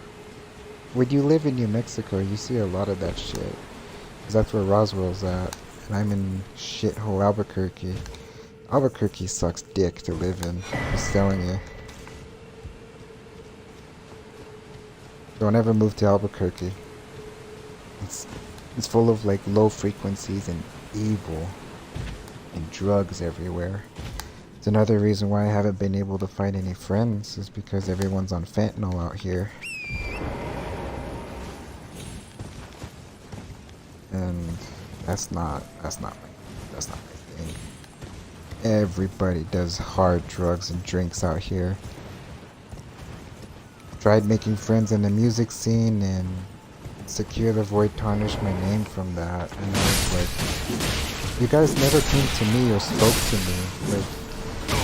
When you live in New Mexico, you see a lot of that shit, 'cause that's where Roswell's at. and I'm in shithole Albuquerque. Albuquerque sucks dick to live in. Just telling you. Don't ever move to Albuquerque. It's full of like low frequencies and evil and drugs everywhere. It's another reason why I haven't been able to find any friends, is because everyone's on fentanyl out here. And that's not my thing. Everybody does hard drugs and drinks out here. Tried making friends in the music scene, and Secure the Void tarnished my name from that. And I was like, you guys never came to me or spoke to me. Like,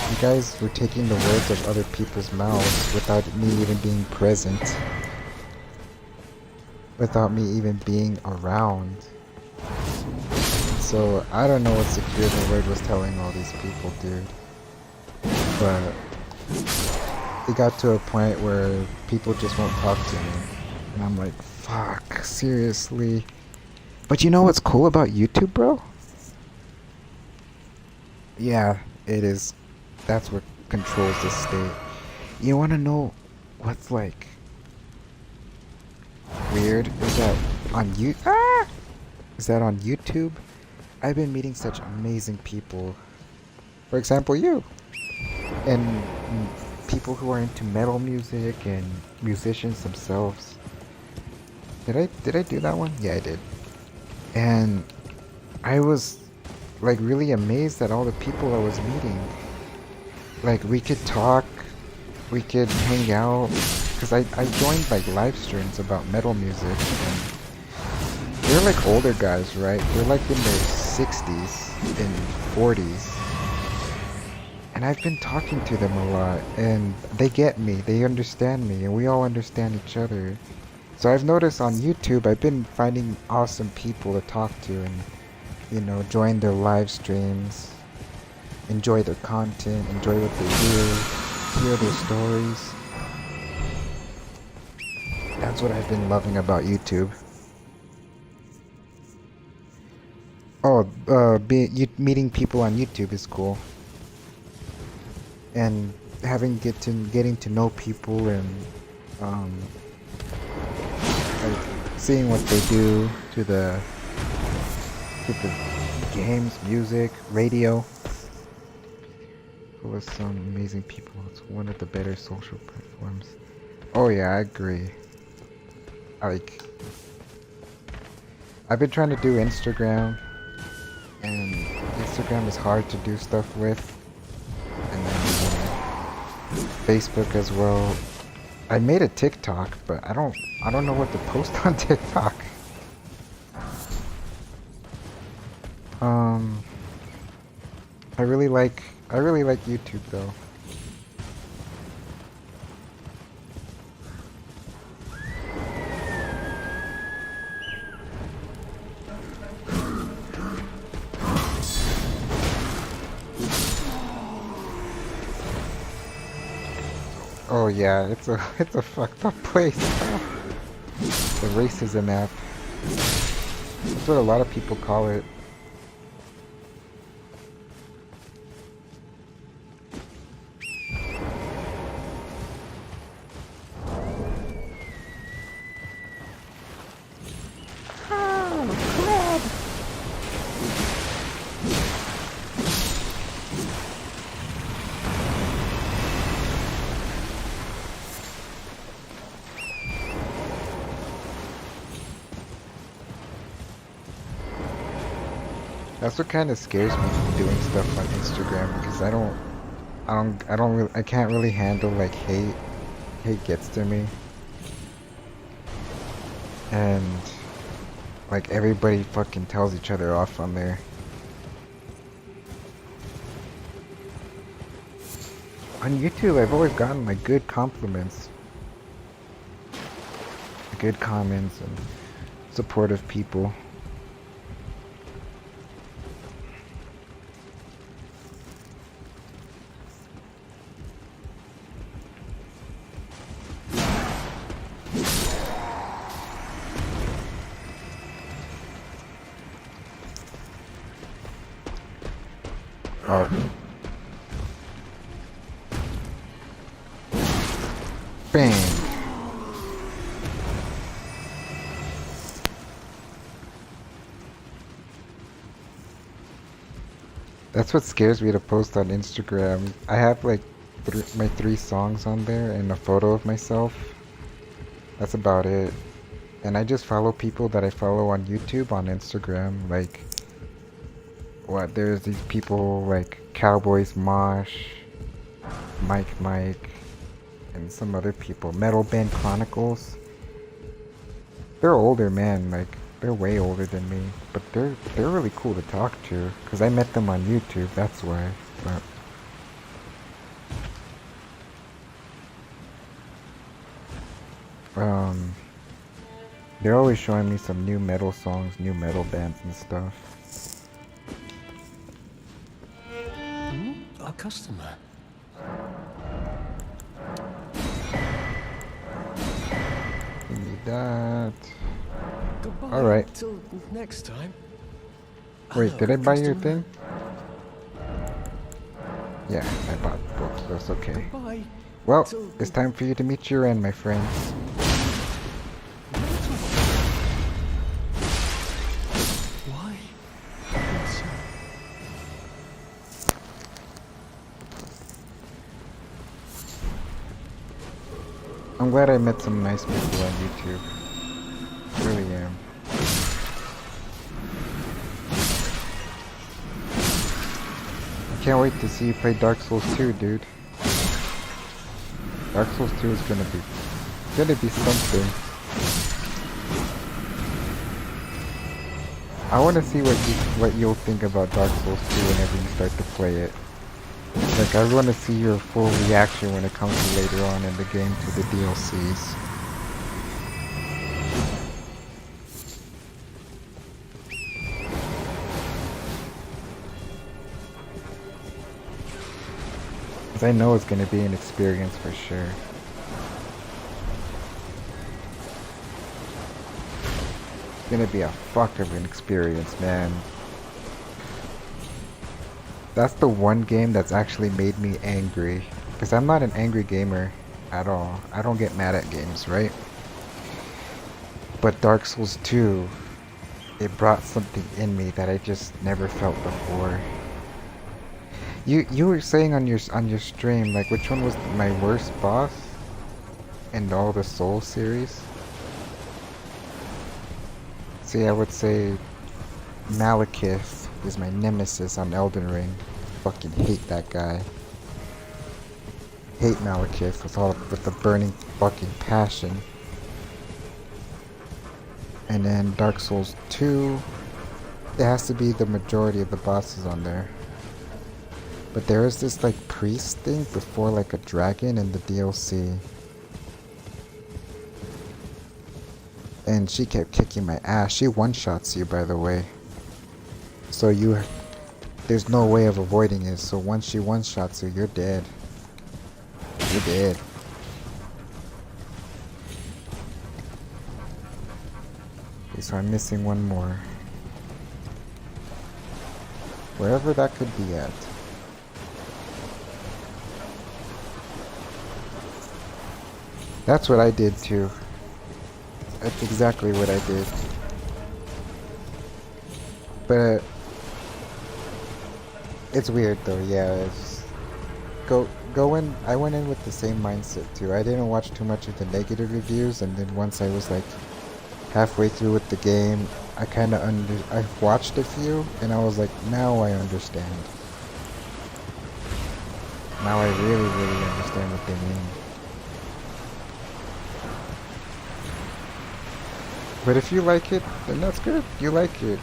you guys were taking the words of other people's mouths without me even being present. Without me even being around. So, I don't know what Secure the Void was telling all these people, dude. But it got to a point where people just won't talk to me. And I'm like, fuck, seriously. But you know what's cool about YouTube, bro? Yeah, it is. That's what controls the state. You wanna know what's like weird? Is that on on YouTube? I've been meeting such amazing people. For example, you. And people who are into metal music and musicians themselves. Did I do that one? Yeah, I did. And I was like really amazed at all the people I was meeting. Like, we could talk, we could hang out, because I joined like live streams about metal music, and they're like older guys, right? They're like in their 60s and 40s. And I've been talking to them a lot, and they get me, they understand me, and we all understand each other. So I've noticed on YouTube, I've been finding awesome people to talk to and, you know, join their live streams, enjoy their content, enjoy what they do, hear their stories. That's what I've been loving about YouTube. Oh, meeting people on YouTube is cool. And getting to know people and like seeing what they do to the games, music, radio. Full of some amazing people. It's one of the better social platforms. Oh yeah, I agree. Like, I've been trying to do Instagram, and Instagram is hard to do stuff with. And then Facebook as well. I made a TikTok, but I don't know what to post on TikTok. I really like YouTube though. Oh yeah, it's a fucked up place. The racism app. That's what a lot of people call it. That's what kind of scares me from doing stuff on Instagram, because I can't really handle like hate. Hate gets to me. And like everybody fucking tells each other off on there. On YouTube, I've always gotten like good compliments, good comments, and supportive people. Oh. Bang. That's what scares me to post on Instagram. I have like my 3 songs on there and a photo of myself. That's about it. And I just follow people that I follow on YouTube, on Instagram. Like, what? There's these people like Cowboys Mosh, Mike, and some other people. Metal Band Chronicles. They're older, man. Like, they're way older than me. But they're really cool to talk to. Because I met them on YouTube, that's why. But they're always showing me some new metal songs, new metal bands and stuff. A customer. Give me that. Goodbye. Alright. Till next time. Wait, Hello, did I buy your customer. thing? Yeah, I bought books. That's okay. Goodbye. Well, Till it's time for you to meet your end, my friend. Why? I'm glad I met some nice people on YouTube. Really am. I can't wait to see you play Dark Souls 2, dude. Dark Souls 2 is gonna be something. I want to see what you'll think about Dark Souls 2 whenever you start to play it. Like, I want to see your full reaction when it comes to later on in the game to the DLCs. Because I know it's going to be an experience for sure. It's going to be a fuck of an experience, man. That's the one game that's actually made me angry. Because I'm not an angry gamer at all. I don't get mad at games, right? But Dark Souls 2, it brought something in me that I just never felt before. You were saying on your stream, like, which one was my worst boss in all the Soul series? See, I would say Malekith is my nemesis on Elden Ring. Fucking hate that guy. Hate Malekith with a burning fucking passion. And then Dark Souls 2, it has to be the majority of the bosses on there. But there is this like priest thing before like a dragon in the DLC. And she kept kicking my ass. She one-shots you, by the way. So there's no way of avoiding it. So once she one-shots you, you're dead. You're dead. Okay, so I'm missing one more. Wherever that could be at. That's what I did too. That's exactly what I did. But it's weird though, yeah. It's go in. I went in with the same mindset too. I didn't watch too much of the negative reviews, and then once I was like halfway through with the game, I kind of I watched a few, and I was like, now I understand. Now I really, really understand what they mean. But if you like it, then that's good. You like it.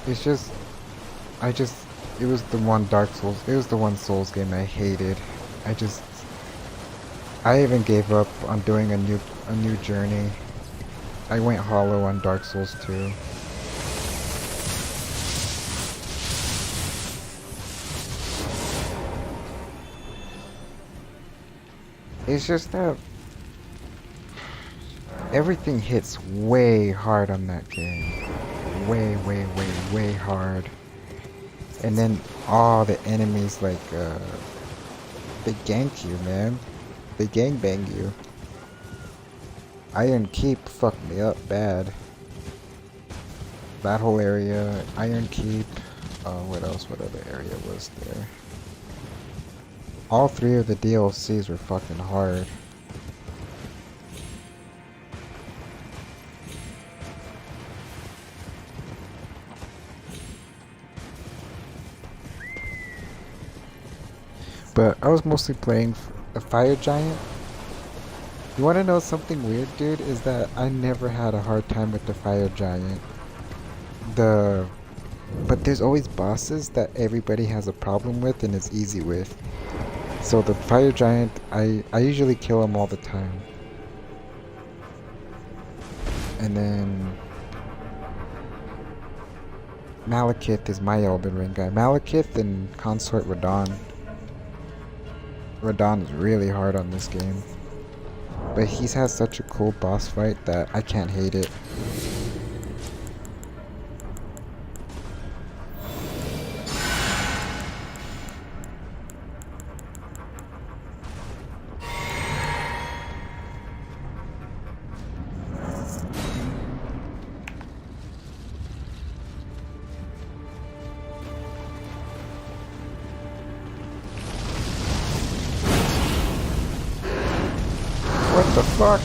It's just, it was the one Dark Souls, it was the one Souls game I hated. I even gave up on doing a new journey. I went hollow on Dark Souls 2. It's just that everything hits way hard on that game. Way hard. And then all the enemies like they gank you, man. They gangbang you. Iron Keep fucked me up bad. That whole area, Iron Keep. What else? What other area was there? All three of the DLCs were fucking hard. But I was mostly playing a fire giant. You want to know something weird, dude? Is that I never had a hard time with the fire giant. But there's always bosses that everybody has a problem with and is easy with. So the fire giant, I usually kill him all the time. And then Malekith is my Elden Ring guy. Malekith and Consort Radahn. Radahn is really hard on this game. But he has such a cool boss fight that I can't hate it. What the fuck?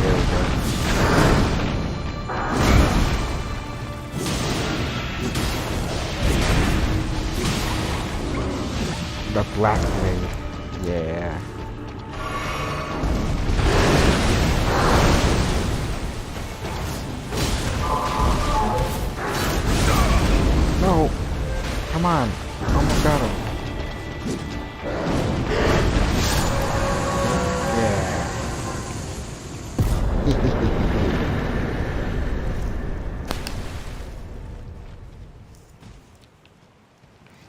There we go. The Black Blade. Yeah. No. Come on. Almost got him.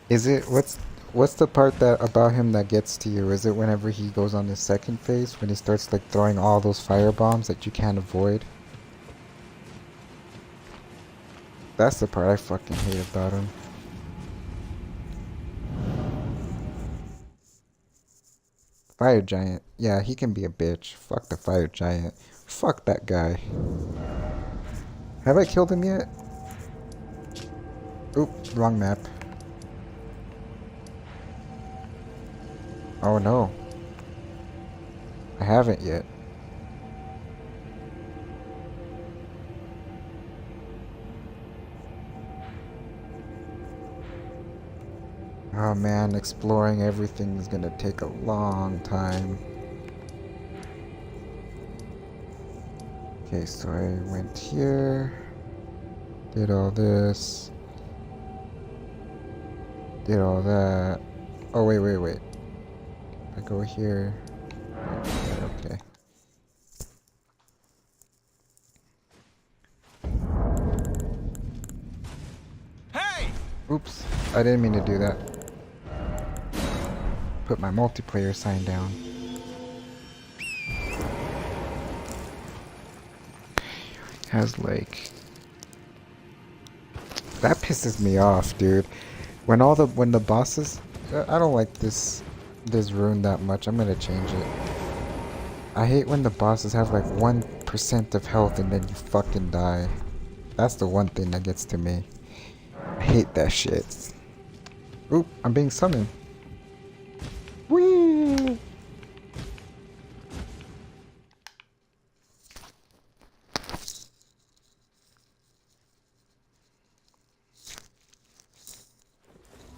Is it what's the part that about him that gets to you? Is it whenever he goes on his second phase when he starts like throwing all those fire bombs that you can't avoid? That's the part I fucking hate about him. Fire giant. Yeah, he can be a bitch. Fuck the fire giant. Fuck that guy. Have I killed him yet? Oop, wrong map. Oh no. I haven't yet. Oh man, exploring everything is gonna take a long time. Okay, so I went here, did all this, did all that. Oh wait. I go here. Okay. Hey! Oops, I didn't mean to do that. Put my multiplayer sign down. Has like that pisses me off, dude. When the bosses, I don't like this rune that much. I'm gonna change it. I hate when the bosses have like 1% of health and then you fucking die. That's the one thing that gets to me. I hate that shit. Oop, I'm being summoned. Whee!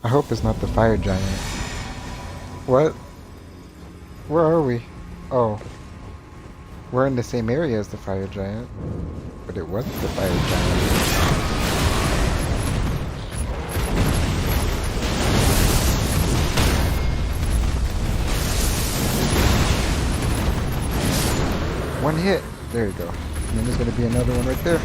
I hope it's not the fire giant. What? Where are we? Oh. We're in the same area as the fire giant. But it wasn't the fire giant. One hit. There you go. And then there's gonna be another one right there.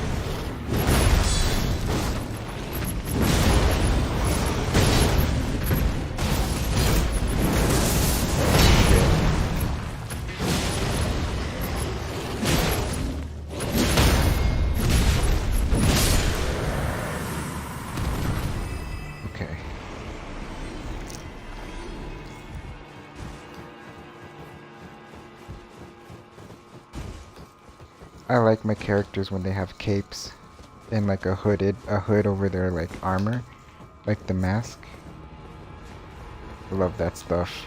I like my characters when they have capes and like a hood over their like armor, like the mask. I love that stuff.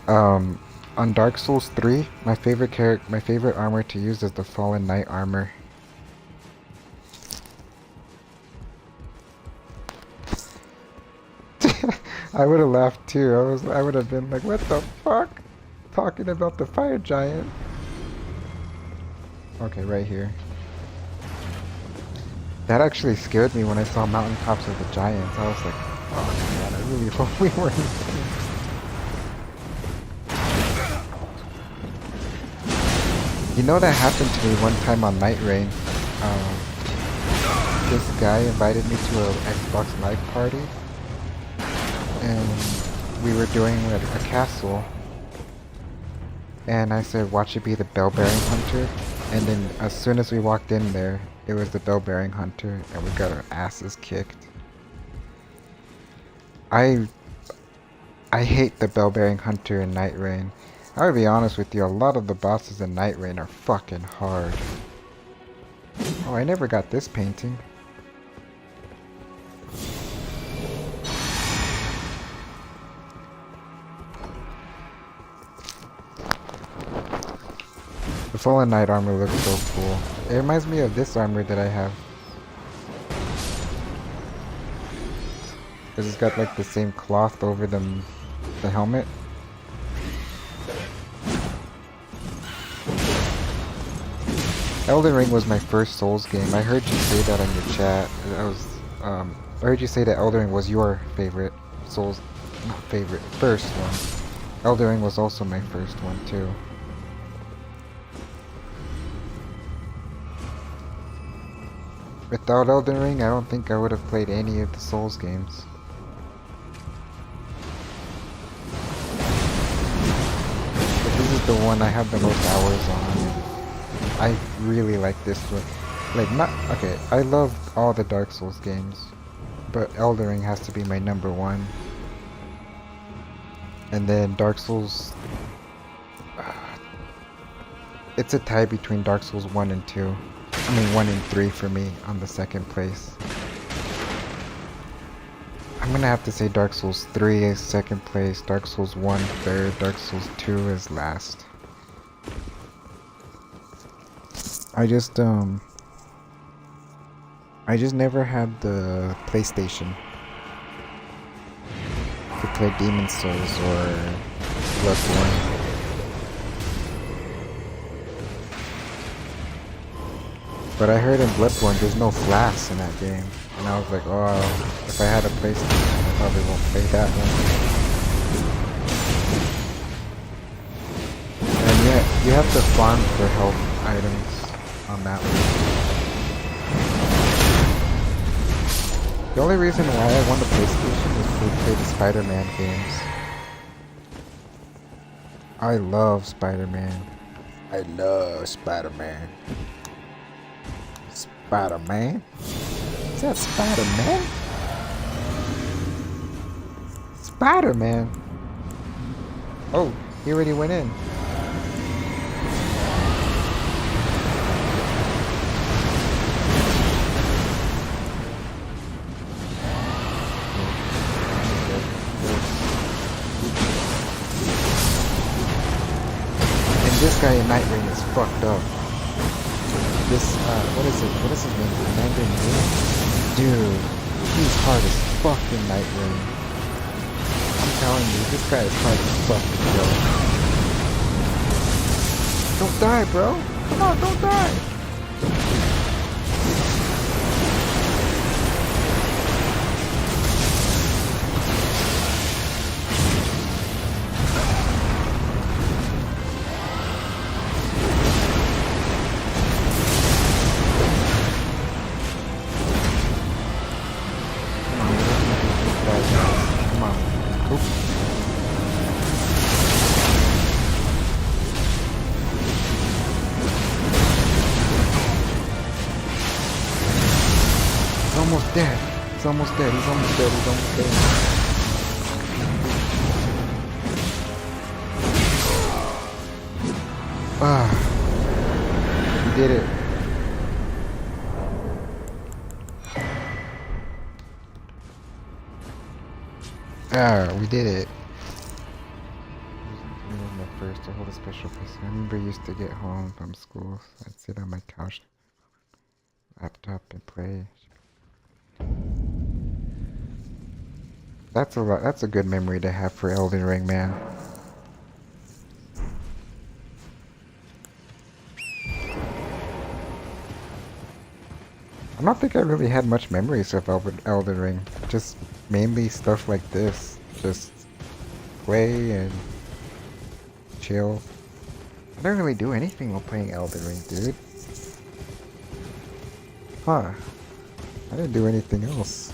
On Dark Souls 3, my favorite armor to use is the Fallen Knight armor. I would have laughed too. I would have been like, what the fuck? Talking about the fire giant. Okay, right here. That actually scared me when I saw mountaintops of the giants. I was like, oh man, I really hope we weren't. You know, that happened to me one time on NightReign. This guy invited me to an Xbox Live party, and we were doing a castle, and I said, watch it be the bell-bearing hunter, and then as soon as we walked in there, it was the bell-bearing hunter, and we got our asses kicked. I hate the bell-bearing hunter in NightReign. I'll be honest with you, a lot of the bosses in NightReign are fucking hard. Oh, I never got this painting. The Fallen Knight armor looks so cool. It reminds me of this armor that I have. Because it's got like the same cloth over the helmet. Elden Ring was my first Souls game. I heard you say that on your chat. I heard you say that Elden Ring was your favorite Souls, not favorite, first one. Elden Ring was also my first one too. Without Elden Ring, I don't think I would have played any of the Souls games. But this is the one I have the most hours on. I really like this one. Like, okay, I love all the Dark Souls games, but Elden Ring has to be my number one. And then Dark Souls... it's a tie between Dark Souls 1 and 2. I mean 1 and 3 for me on the second place. I'm gonna have to say Dark Souls 3 is second place, Dark Souls 1 third, Dark Souls 2 is last. I just never had the PlayStation to play Demon Souls or Bloodborne. But I heard in Bloodborne there's no flasks in that game, and I was like, oh, if I had a PlayStation, I probably won't play that one. And yeah, you have to farm for health items on that one. The only reason why I want a PlayStation is to play the Spider-Man games. I love Spider-Man. I love Spider-Man. Spider-Man? Is that Spider-Man? Spider-Man? Oh, he already went in. And this guy in NightReign is fucked up. This, what is his name? Commander New? Dude, he's hard as fuck in NightReign. I'm telling you, this guy is hard as fuck to kill. Don't die, bro! Come on, don't die! Almost dead. He's almost dead. He's almost dead. He's almost dead. Ah. did it. Ah, we did it. My first to hold a special place. I remember I used to get home from school. I'd sit on my couch, laptop, and play. That's a lot. That's a good memory to have for Elden Ring, man. I don't think I really had much memories of Elden Ring. Just mainly stuff like this. Just play and chill. I don't really do anything while playing Elden Ring, dude. Huh. I didn't do anything else.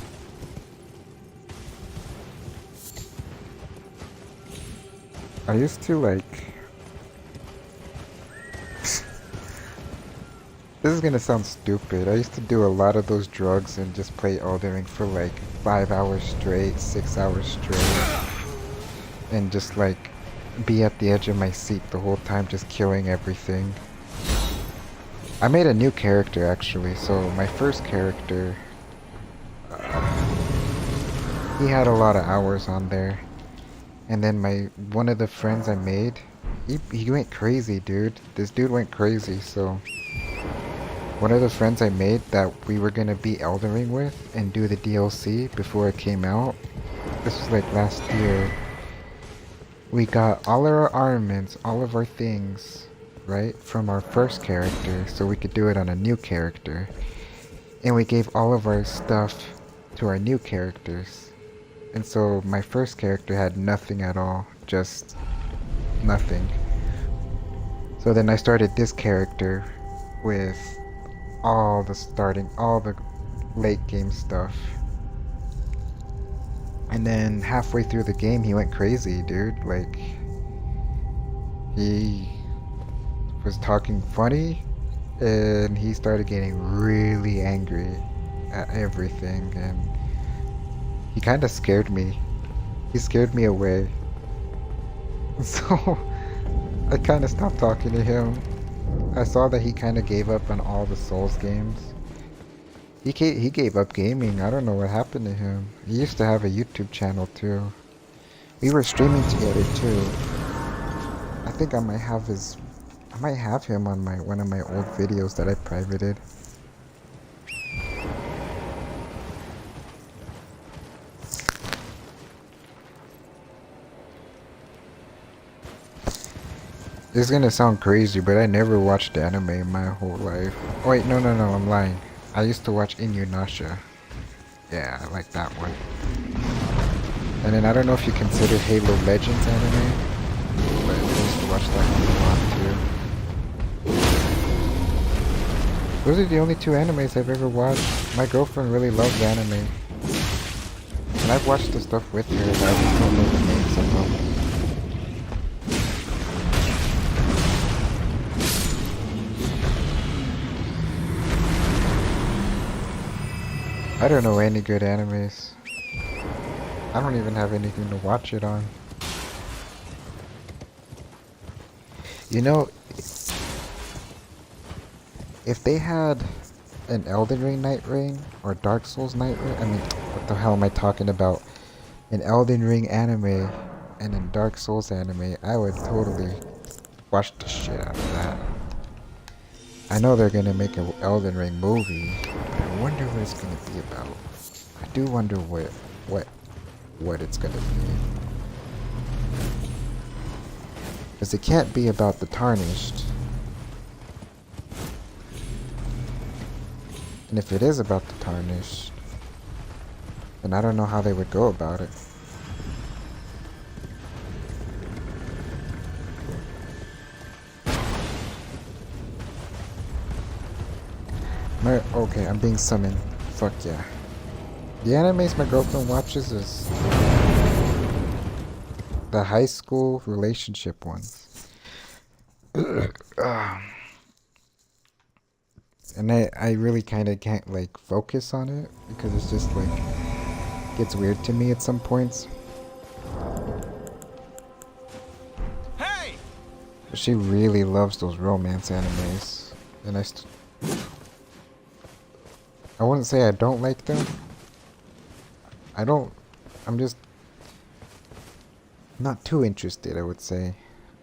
I used to like... This is gonna sound stupid. I used to do a lot of those drugs and just play Elden Ring for like 5 hours straight, 6 hours straight. And just like be at the edge of my seat the whole time, just killing everything. I made a new character actually, so my first character, he had a lot of hours on there. And then one of the friends I made, he went crazy, dude. This dude went crazy, so one of the friends I made that we were gonna beat Elden Ring with and do the DLC before it came out. This was like last year. We got all our armaments, all of our things, right, from our first character, so we could do it on a new character. And we gave all of our stuff to our new characters. And so my first character had nothing at all, just nothing. So then I started this character with all the late game stuff. And then halfway through the game he went crazy, dude. Like, he was talking funny and he started getting really angry at everything, and he kind of scared me. He scared me away. So I kind of stopped talking to him. I saw that he kind of gave up on all the Souls games. He gave up gaming. I don't know what happened to him. He used to have a YouTube channel too. We were streaming together too. I think I might have him on one of my old videos that I privated. This is gonna sound crazy, but I never watched anime in my whole life. Oh wait, no, I'm lying. I used to watch Inuyasha. Yeah, I like that one. And then I don't know if you consider Halo Legends anime, but I used to watch that one a lot too. Those are the only two animes I've ever watched. My girlfriend really loves anime. And I've watched the stuff with her, but I just don't know the names of them. I don't know any good animes. I don't even have anything to watch it on. You know, if they had an Elden Ring NightReign or Dark Souls NightReign, I mean, what the hell am I talking about? An Elden Ring anime and a Dark Souls anime, I would totally watch the shit out of that. I know they're gonna make an Elden Ring movie, but I wonder what it's gonna be about. I do wonder what it's gonna be. Because it can't be about the Tarnished. And if it is about the Tarnished, then I don't know how they would go about it. Okay, I'm being summoned. Fuck yeah. The animes my girlfriend watches is the high school relationship ones. And I really kind of can't like focus on it because it's just like gets weird to me at some points. Hey! But she really loves those romance animes. And I wouldn't say I don't like them. I'm just not too interested, I would say.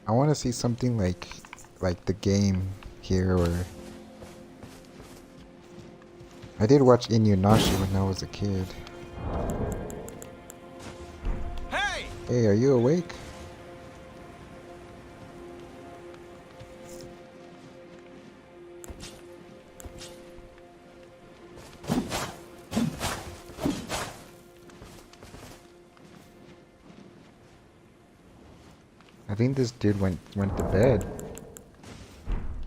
I want to see something like the game here, or I did watch Inuyasha when I was a kid. Hey! Hey, are you awake? I think this dude went to bed.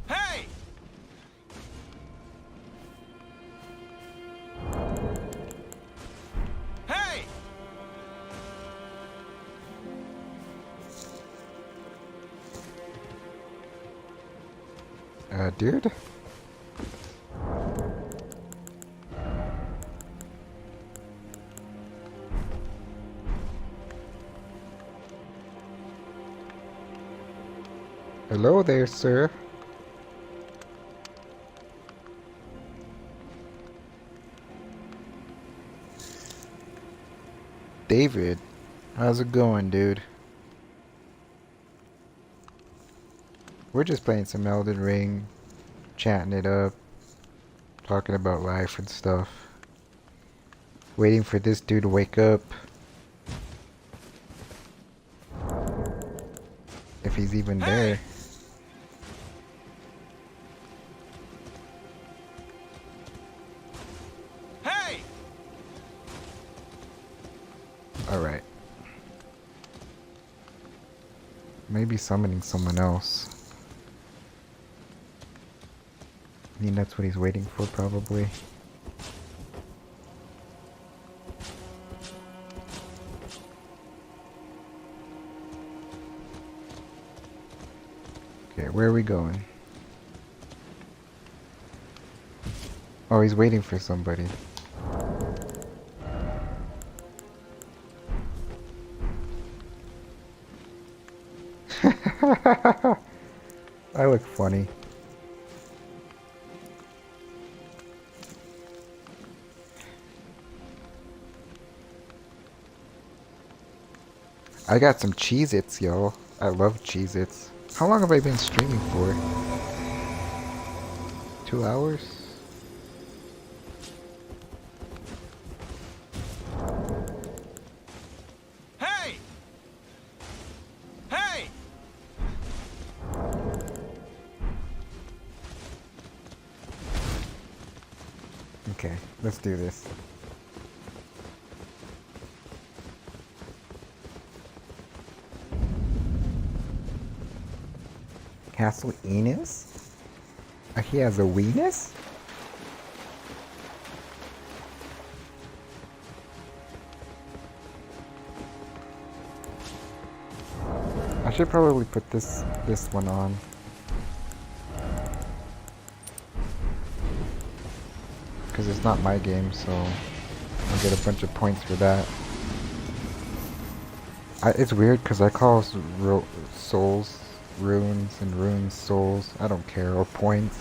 Hey! Hey! Dude? Hello there, sir. David, how's it going, dude? We're just playing some Elden Ring, chatting it up, talking about life and stuff. Waiting for this dude to wake up. If he's even there. Hey! Alright. Maybe summoning someone else. I mean, that's what he's waiting for, probably. Okay, where are we going? Oh, he's waiting for somebody. I look funny. I got some Cheez-Its, yo. I love Cheez-Its. How long have I been streaming for? 2 hours? Hey! Hey! Okay, let's do this. Castle Enos? He has a weenus? I should probably put this one on. Because it's not my game, so I'll get a bunch of points for that. It's weird because I call souls runes and runes souls. I don't care, or points.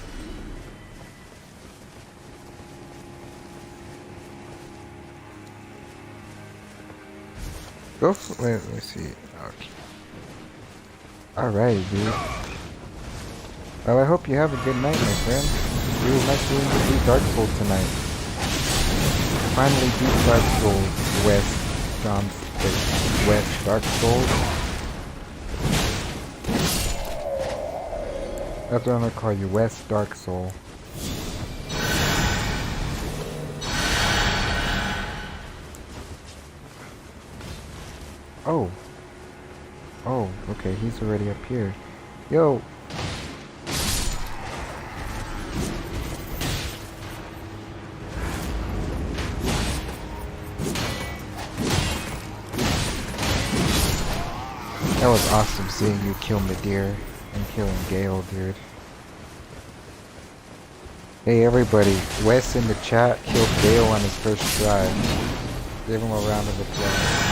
Let me see. Okay. Alright, dude. Well, I hope you have a good night, my friend. We would like to beat Dark Souls tonight. Finally beat Dark Souls, West Dark Souls. That's what I'm gonna call you, West Dark Soul. Oh. Oh, okay, he's already up here. Yo! That was awesome seeing you kill Madeir and killing Gale, dude. Hey everybody, Wes in the chat killed Gale on his first try. Give him a round of applause.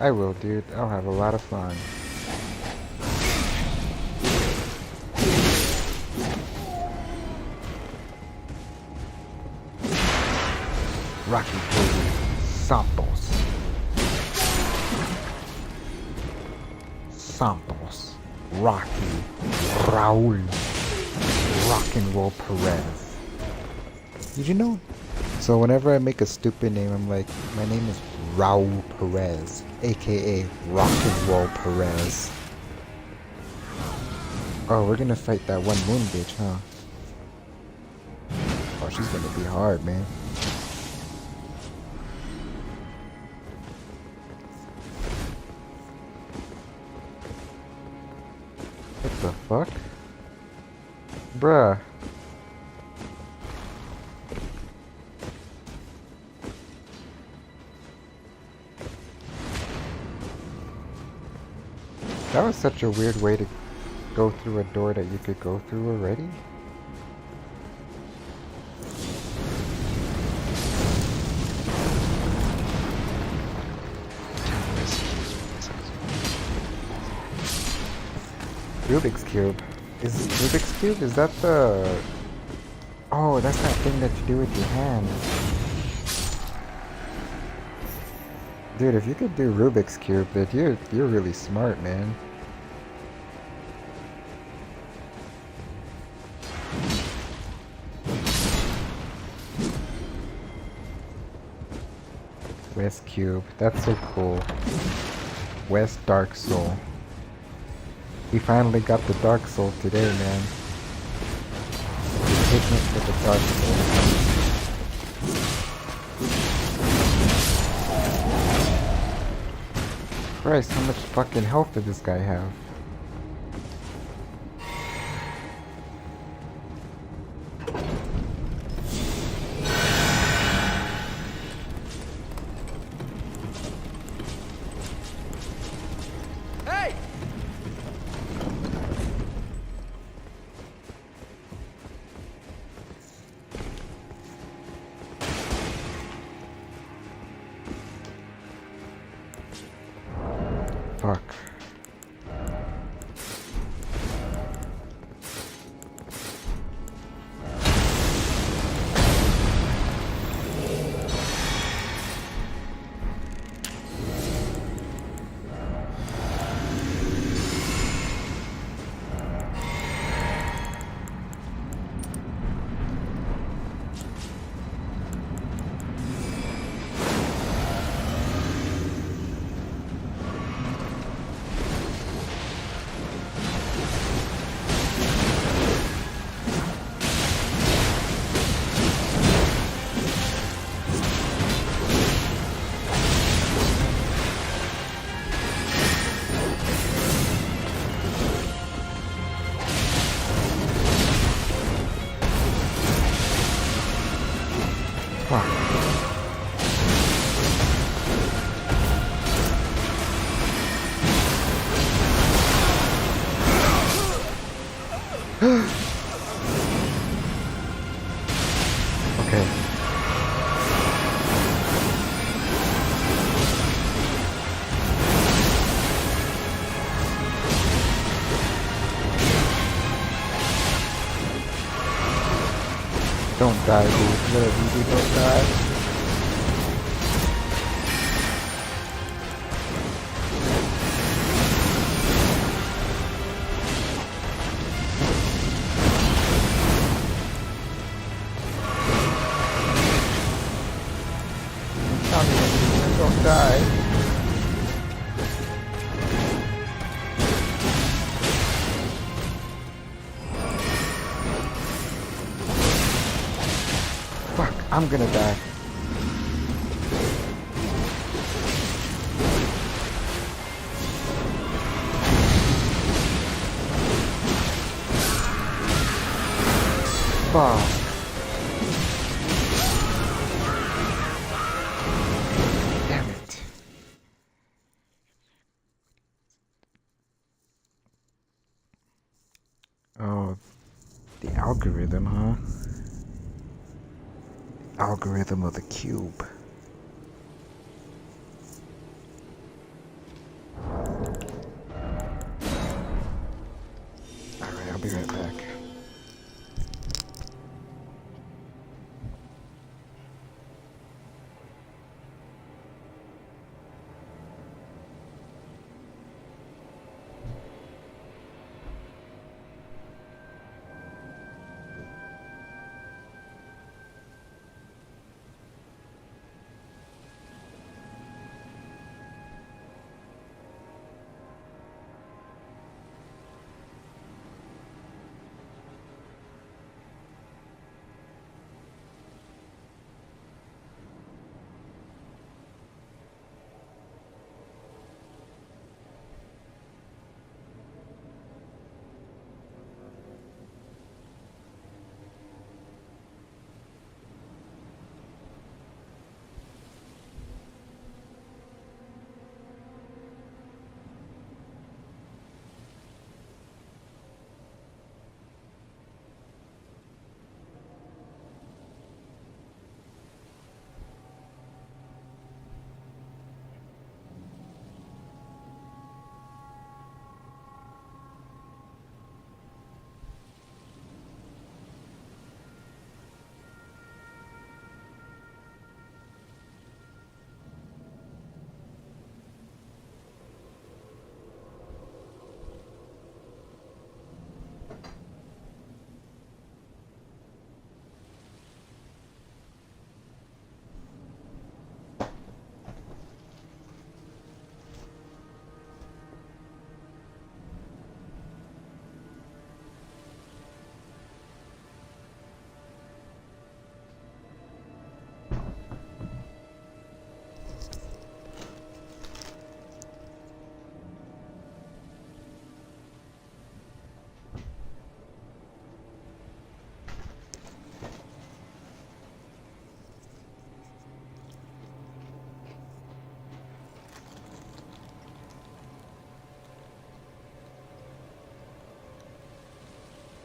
I will, dude. I'll have a lot of fun. Rocky Baby Santos. Santos. Rocky. Raul. Rock and Roll Perez. Did you know? So whenever I make a stupid name, I'm like, my name is Raul Perez, aka Rock and Roll Perez. Oh, we're gonna fight that one moon bitch, huh? Oh, she's gonna be hard, man. What the fuck? Bruh. That was such a weird way to go through a door that you could go through already. Rubik's Cube. Is that the... Oh, that's that thing that you do with your hand. Dude, if you could do Rubik's Cube, then you're really smart, man. West Cube, that's so cool. West Dark Soul. We finally got the Dark Soul today, man. Pigment with the Dark Soul. Christ, how much fucking health did this guy have? Hey! Fuck. Okay. Don't die, dude. Literally, don't die. Don't die. Fuck, I'm gonna die. Fuck. Damn it. Oh, the algorithm, huh? Algorithm of the cube. I'll be right back.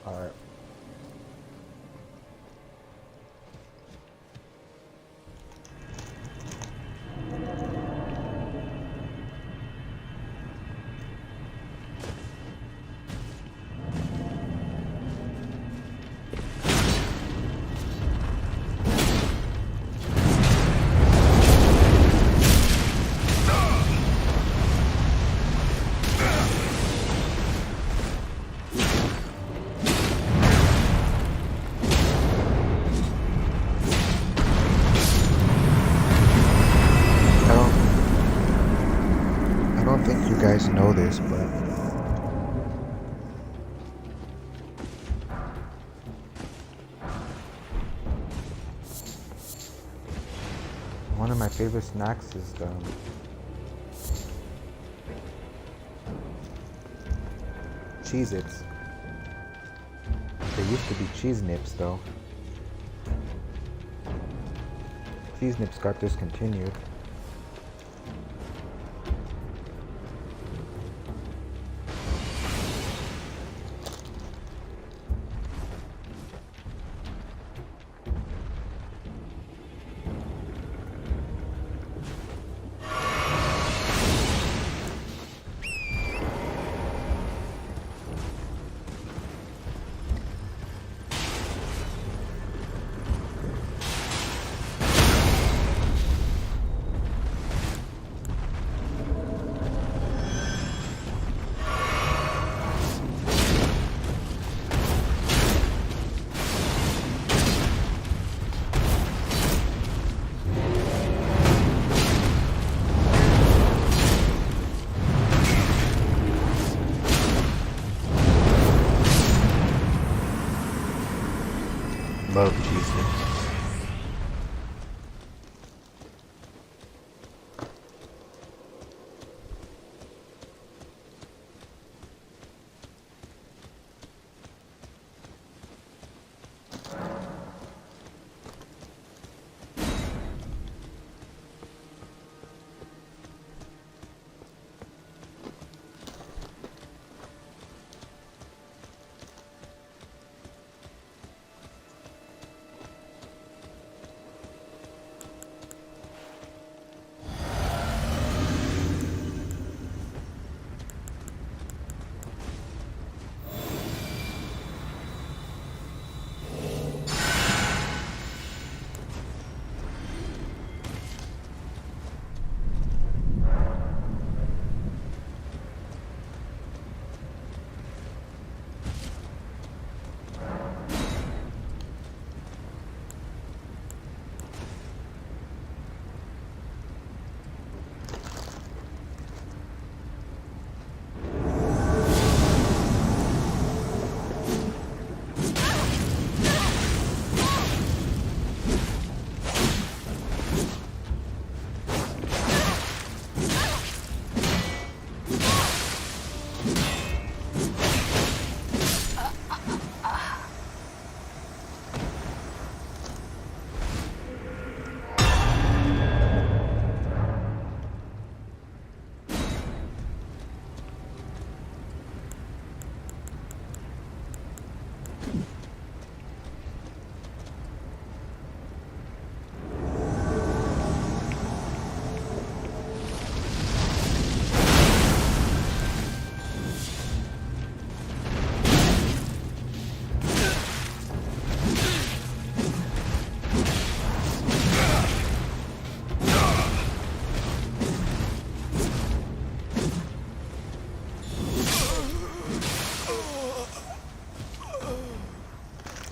Alright. I don't think you guys know this, but one of my favorite snacks is Cheez-Its. They used to be Cheese Nips though. Cheese Nips got discontinued. Love Cheez Nips.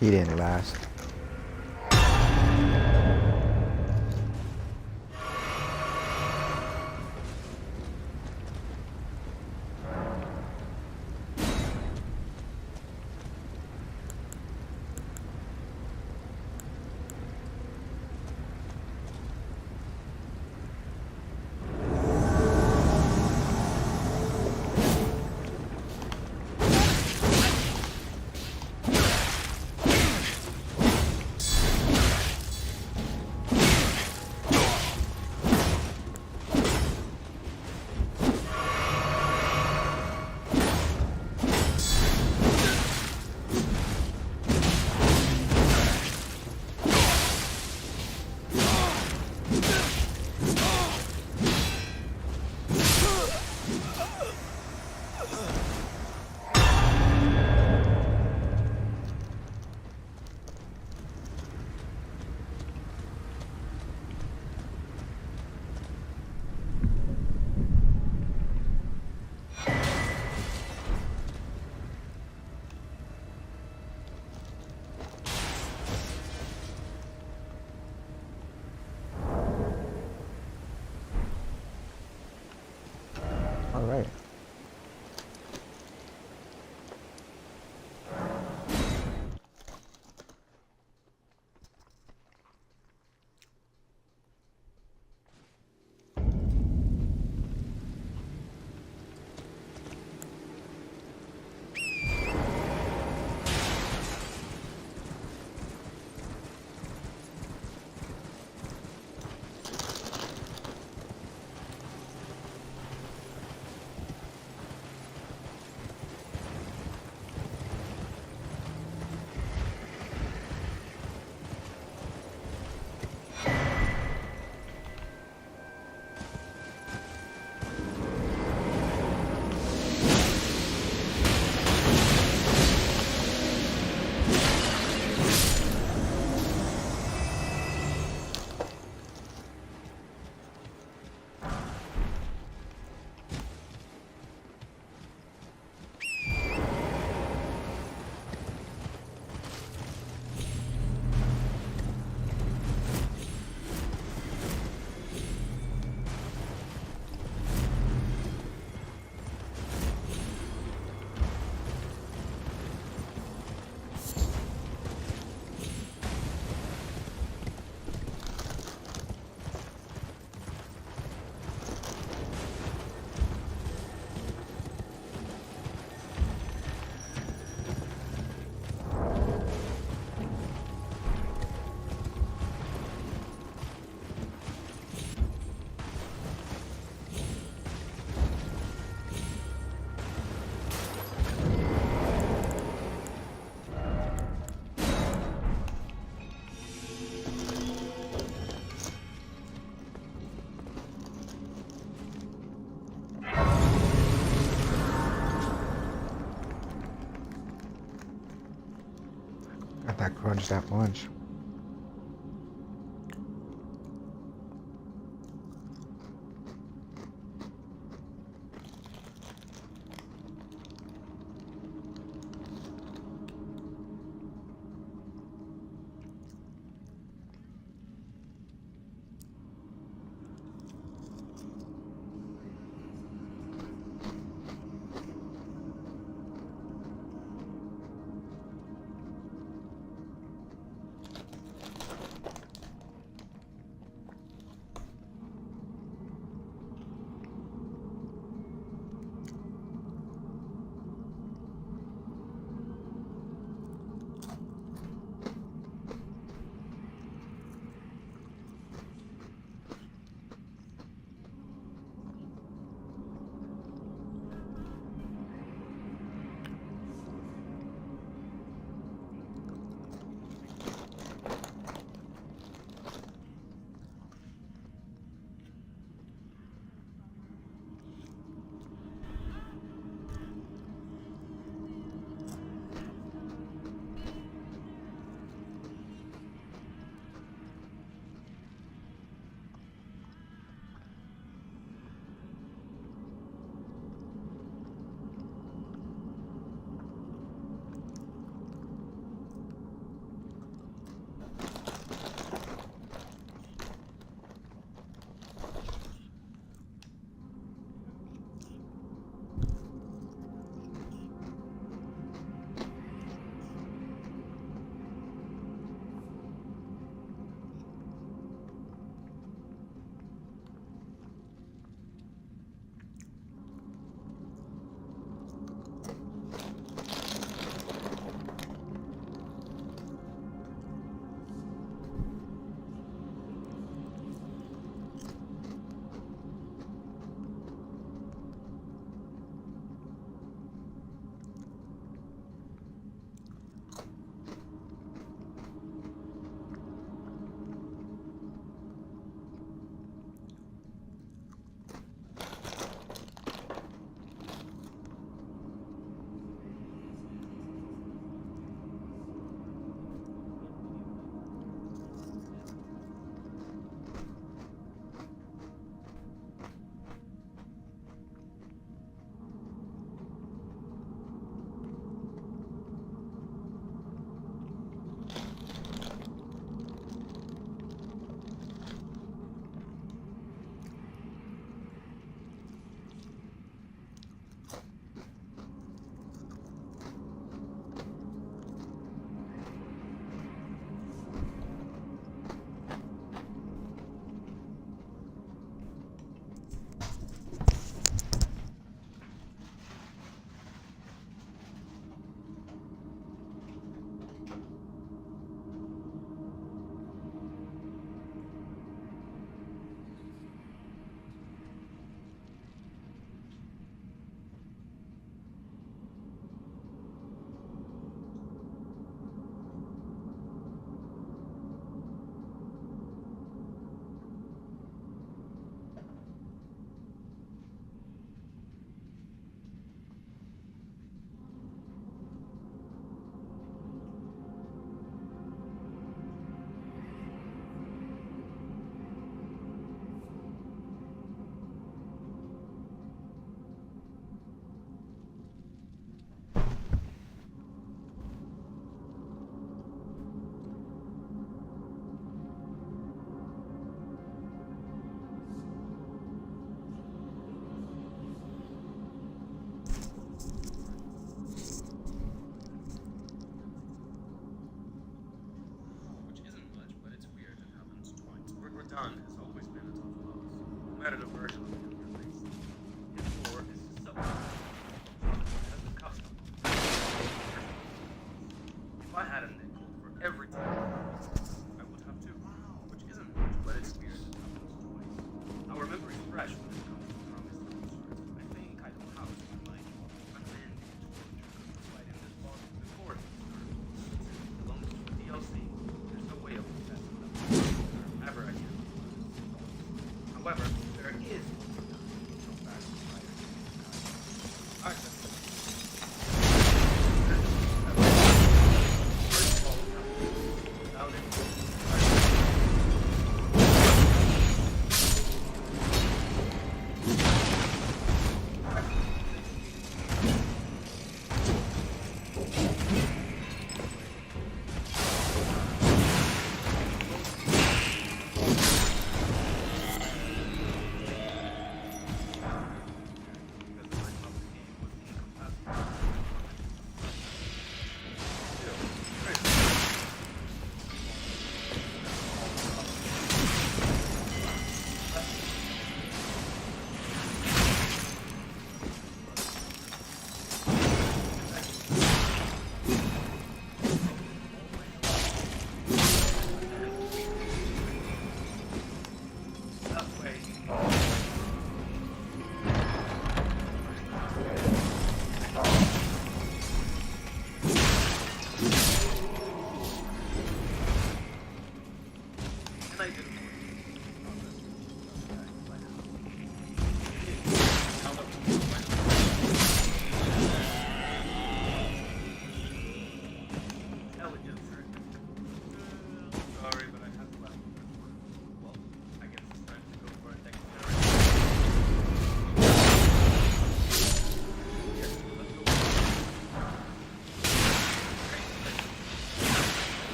He didn't last. All right. Got that crunch that much.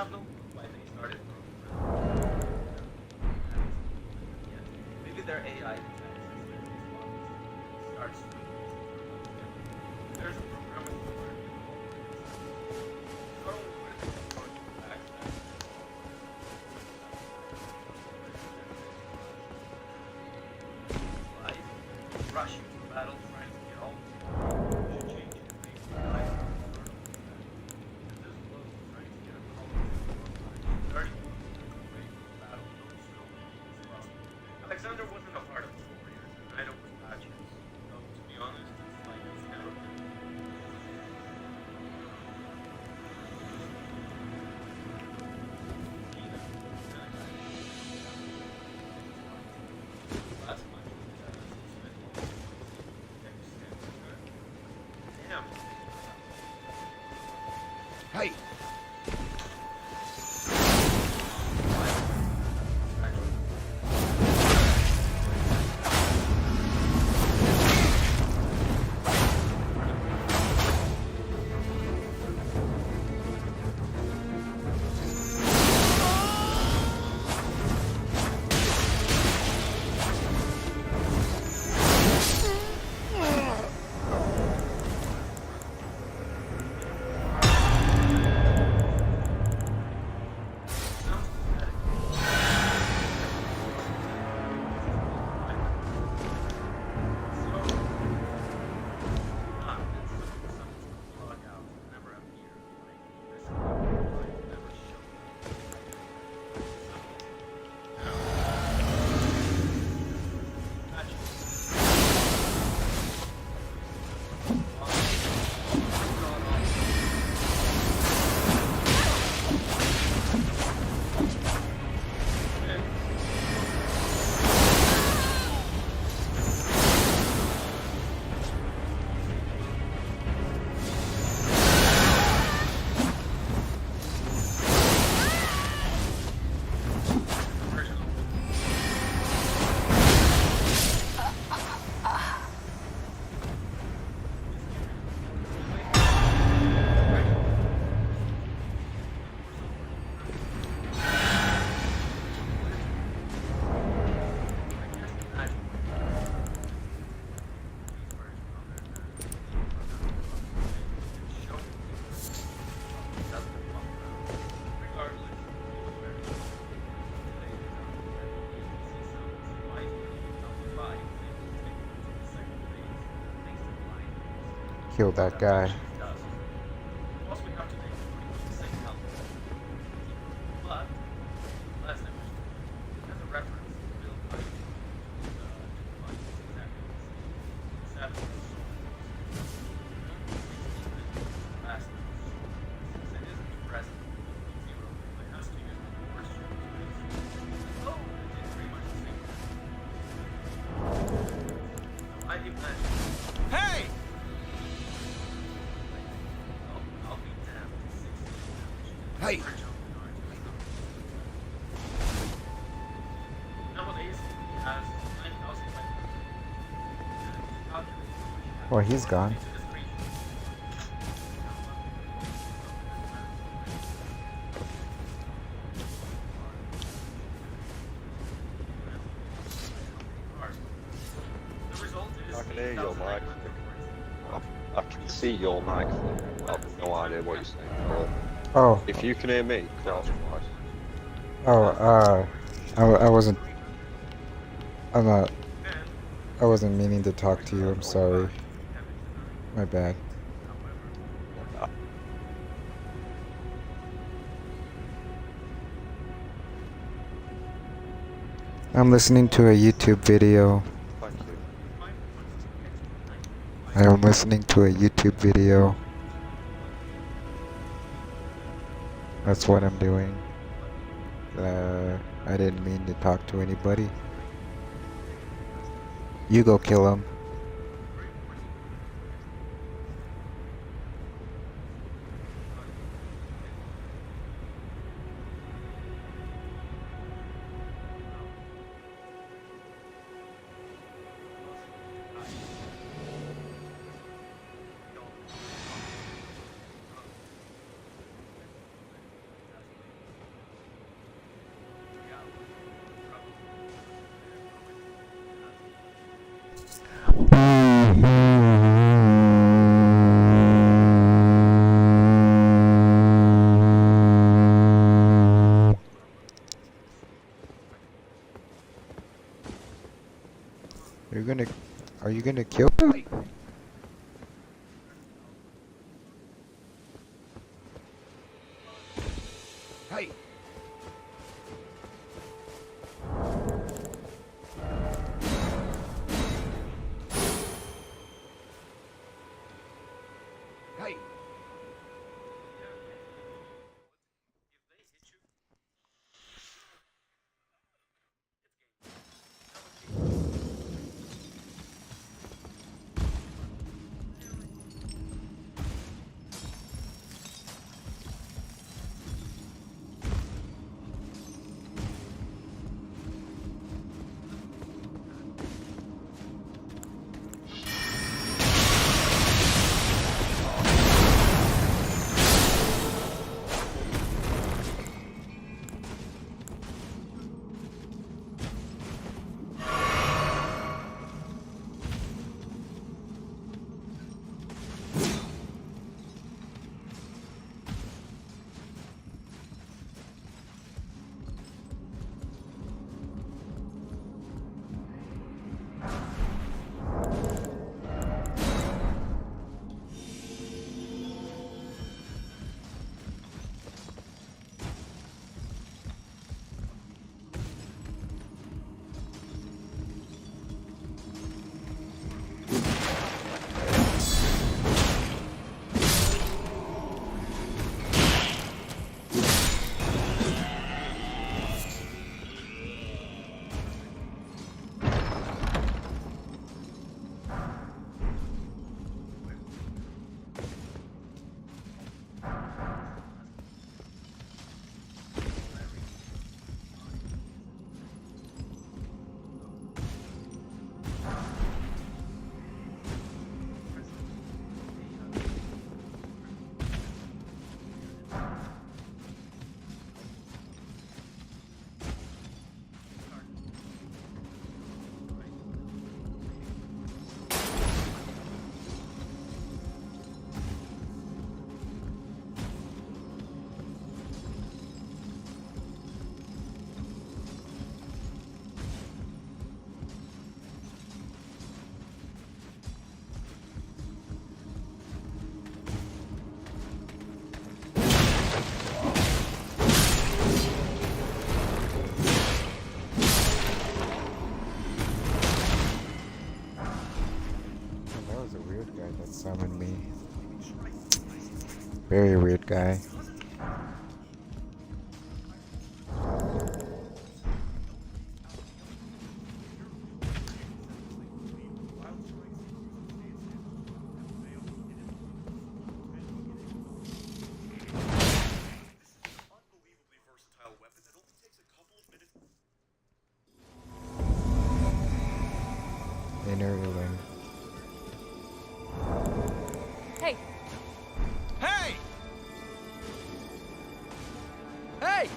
have no clue why they started programming. Yeah. Maybe their AI detects as their response starts to. There's a programming where not only where they can sort of backstab, life, rush into battle, trying to get all the change and make the life sort of and this blow, trying to get a colony starting away from the battle, those as well. Alexander wasn't a part of the warriors, and neither was Patches. So to be honest, it's like he's never been. Last month, damn. Hey, Kill that guy. hey! Hey! Well, he's gone. I can hear your mic. I can see your mic. I have no idea what you're saying. But Oh, if you can hear me, that's right. oh, I wasn't. I'm not. I wasn't meaning to talk to you. I'm sorry. My bad. I'm listening to a YouTube video. Thank you. I am listening to a YouTube video. That's what I'm doing. I didn't mean to talk to anybody. You go kill him. you gonna kill him? Hey! Hey! That was a weird guy that summoned me. Very weird guy. Unbelievably versatile weapon that only takes a couple of minutes. Inner Elden. Hey, Hey! Hey!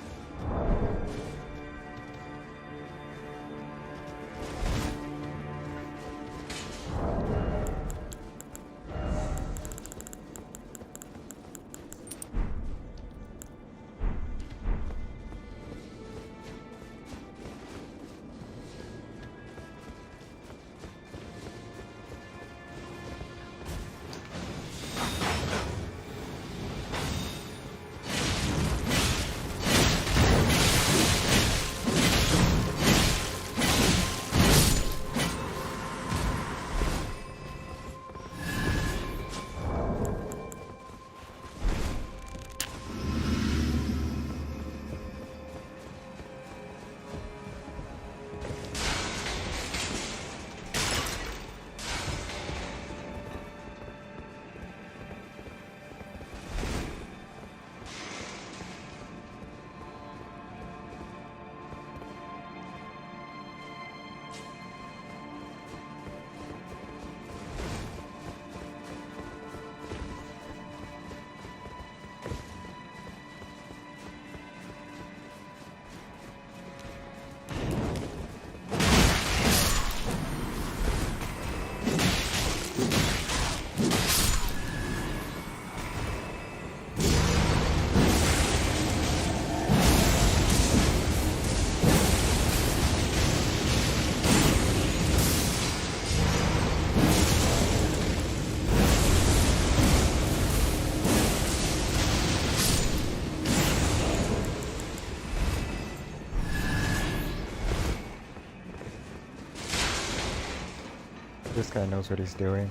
this guy knows what he's doing.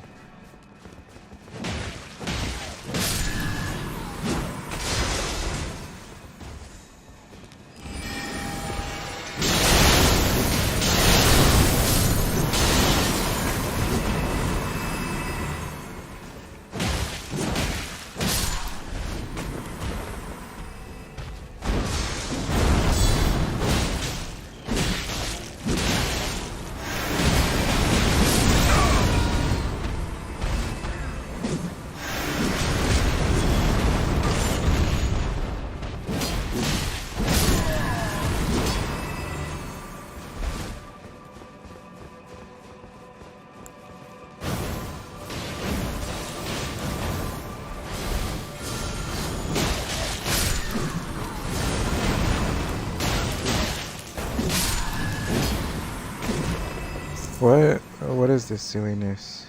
What is this silliness?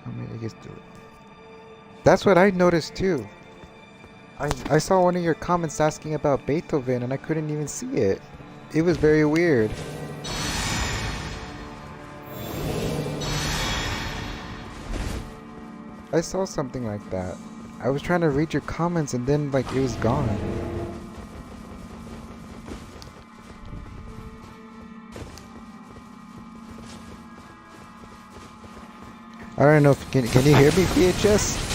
How many gets to it? That's what I noticed too. I saw one of your comments asking about Beethoven and I couldn't even see it. It was very weird. I saw something like that. I was trying to read your comments and then like it was gone. I don't know if can you hear me, VHS?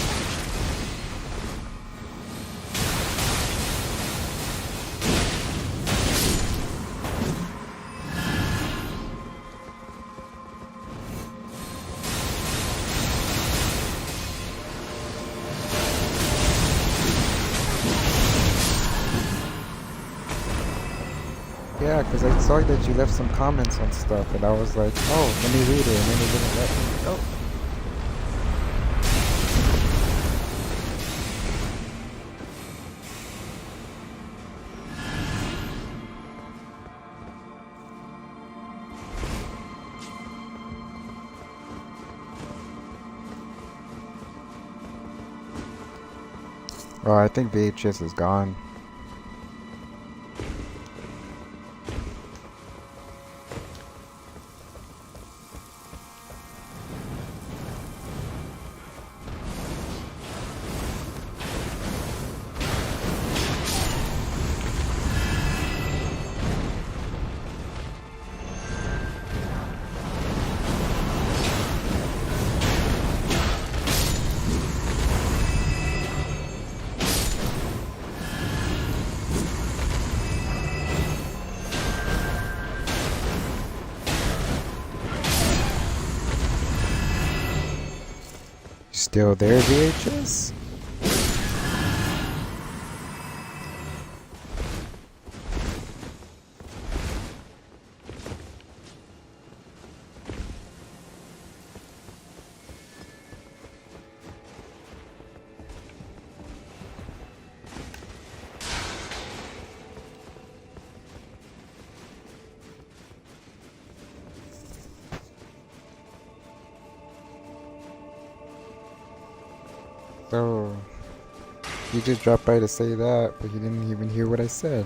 Yeah, because I saw that you left some comments on stuff and I was like, oh, let me read it, and then it didn't let me. Oh. Oh, I think VHS is gone. Still there, VHS? So, you just dropped by to say that, but you didn't even hear what I said.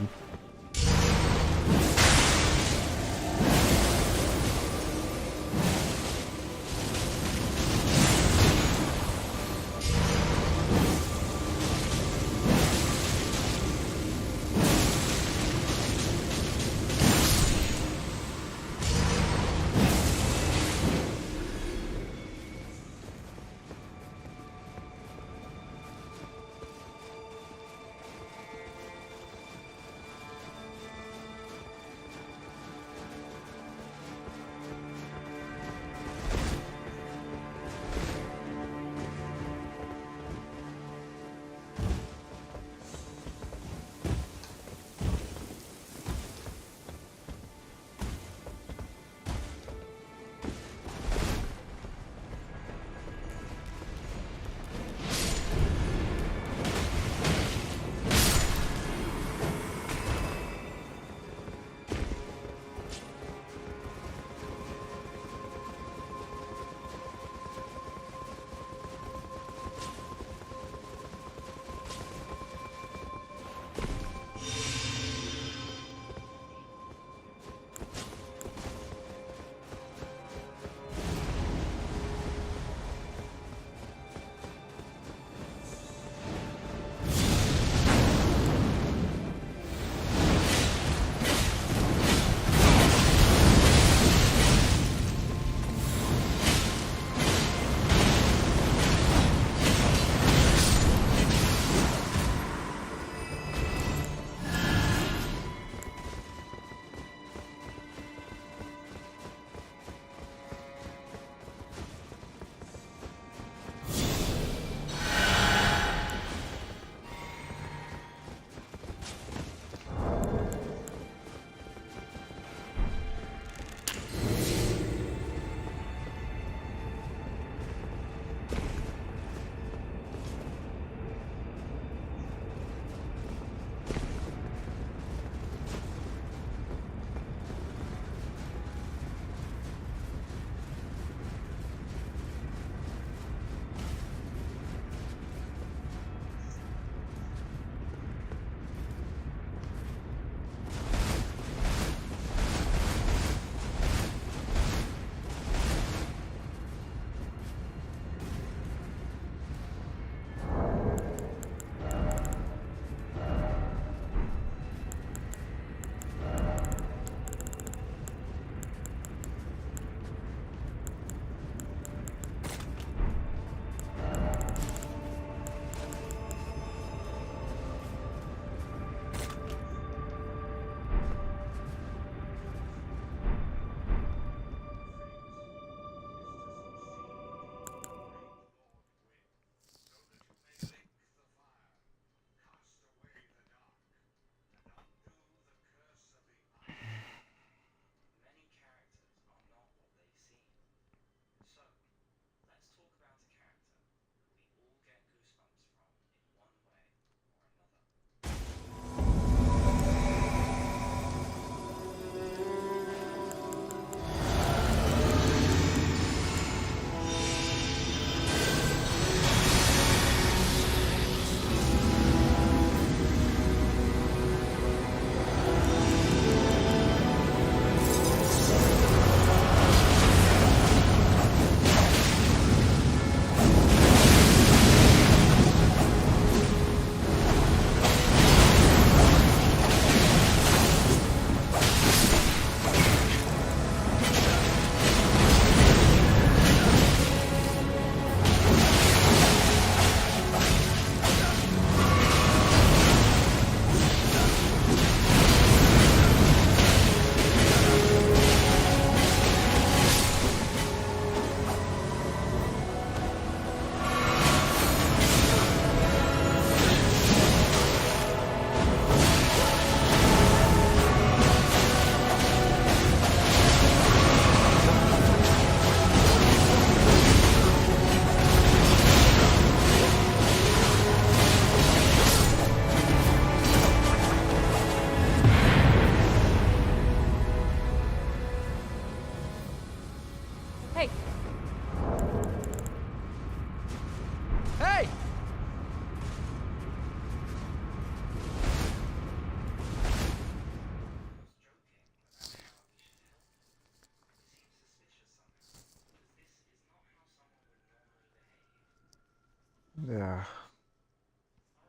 Yeah. Our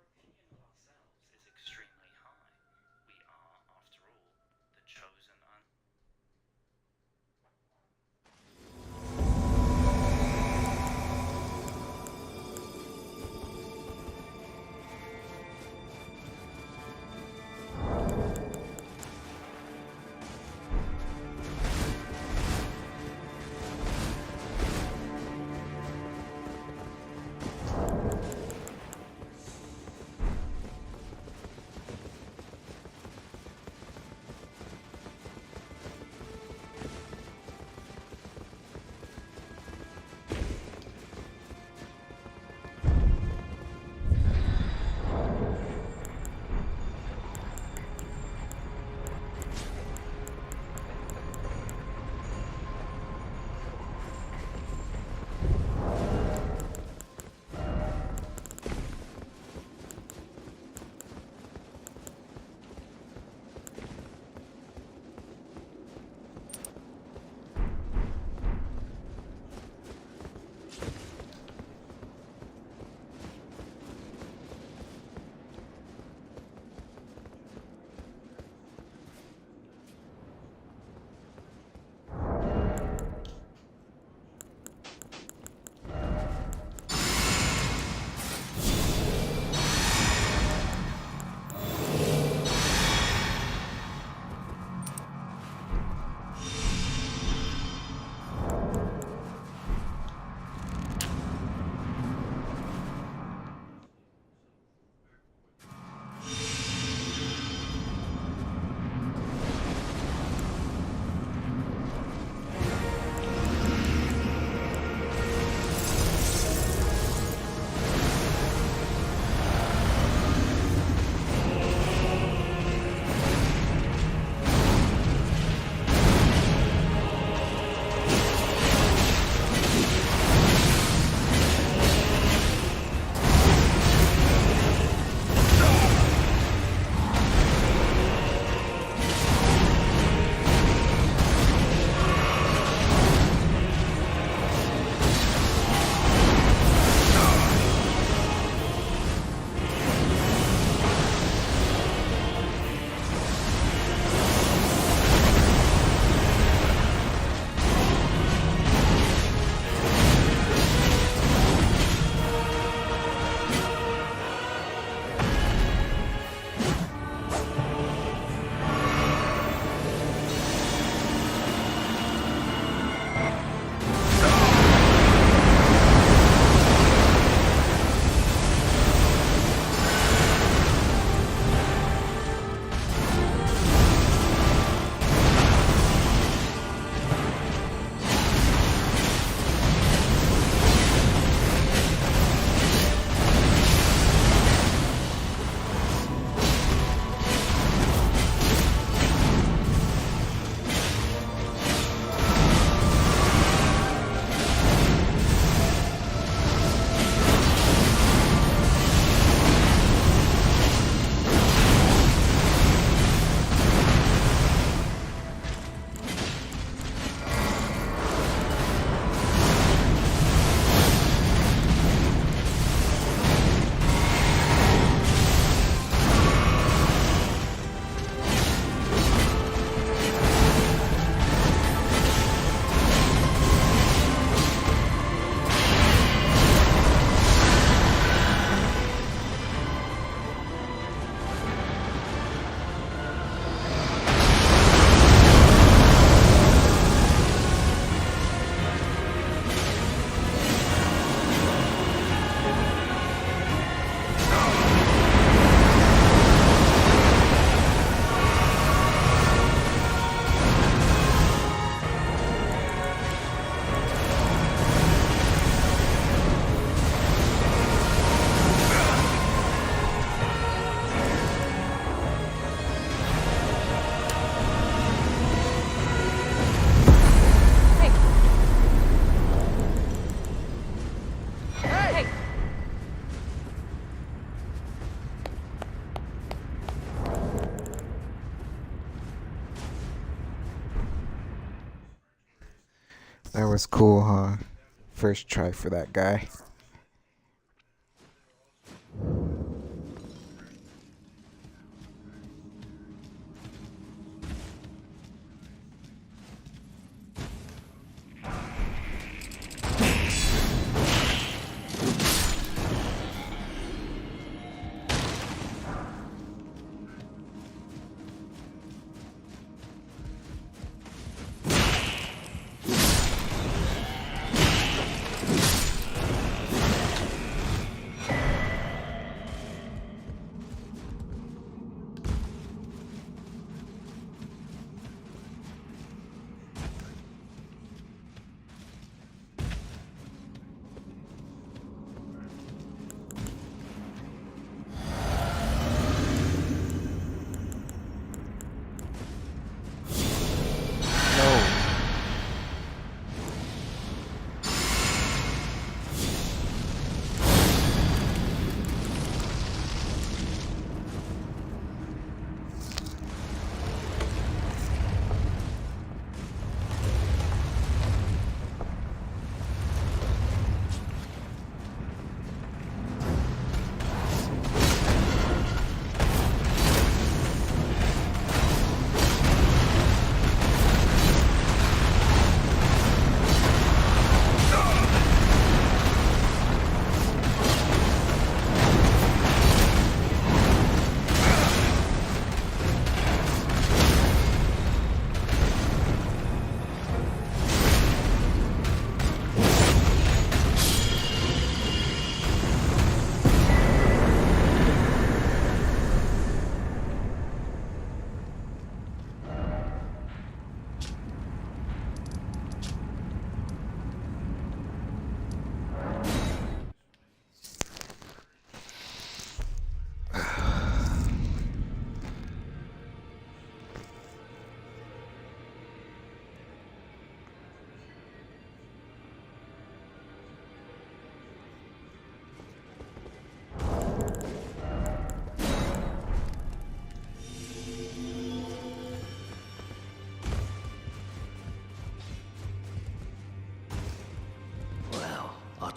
opinion of ourselves is extremely high. We are, after all, the chosen That was cool, huh? First try for that guy.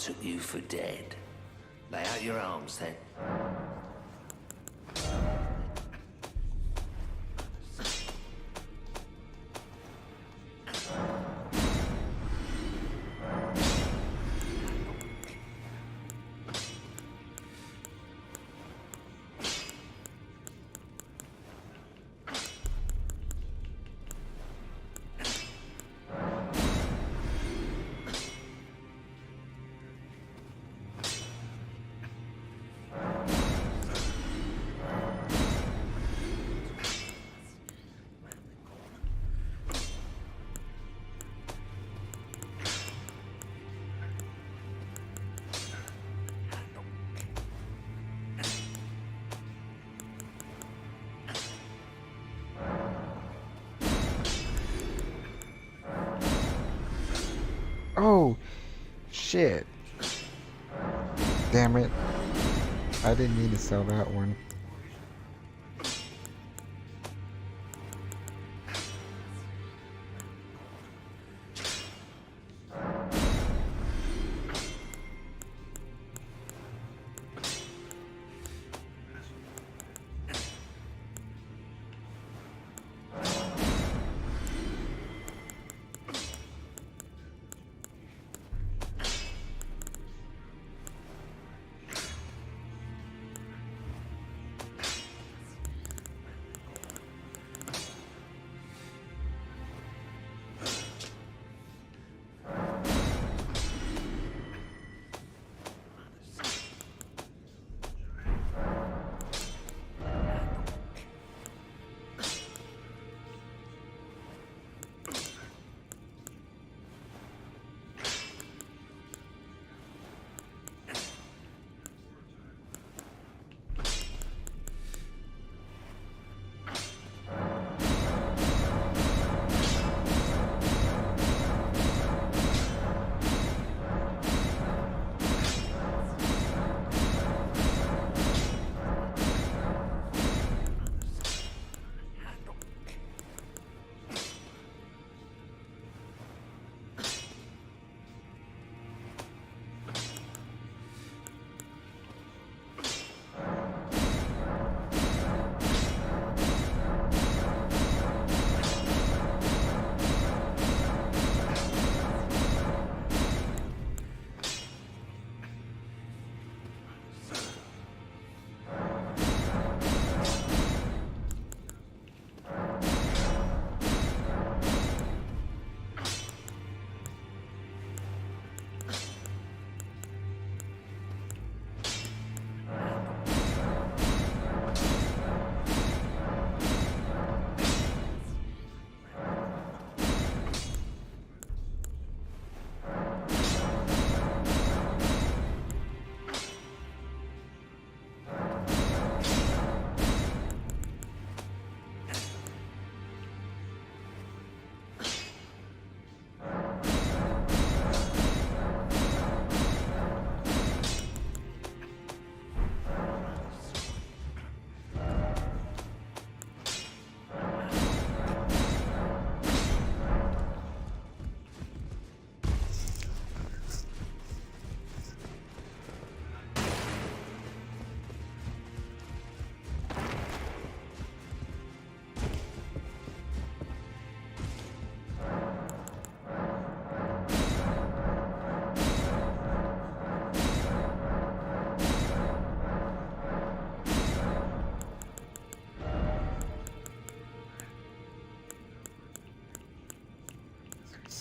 took you for dead. Lay out your arms then. Oh, shit. Damn it. I didn't mean to sell that one.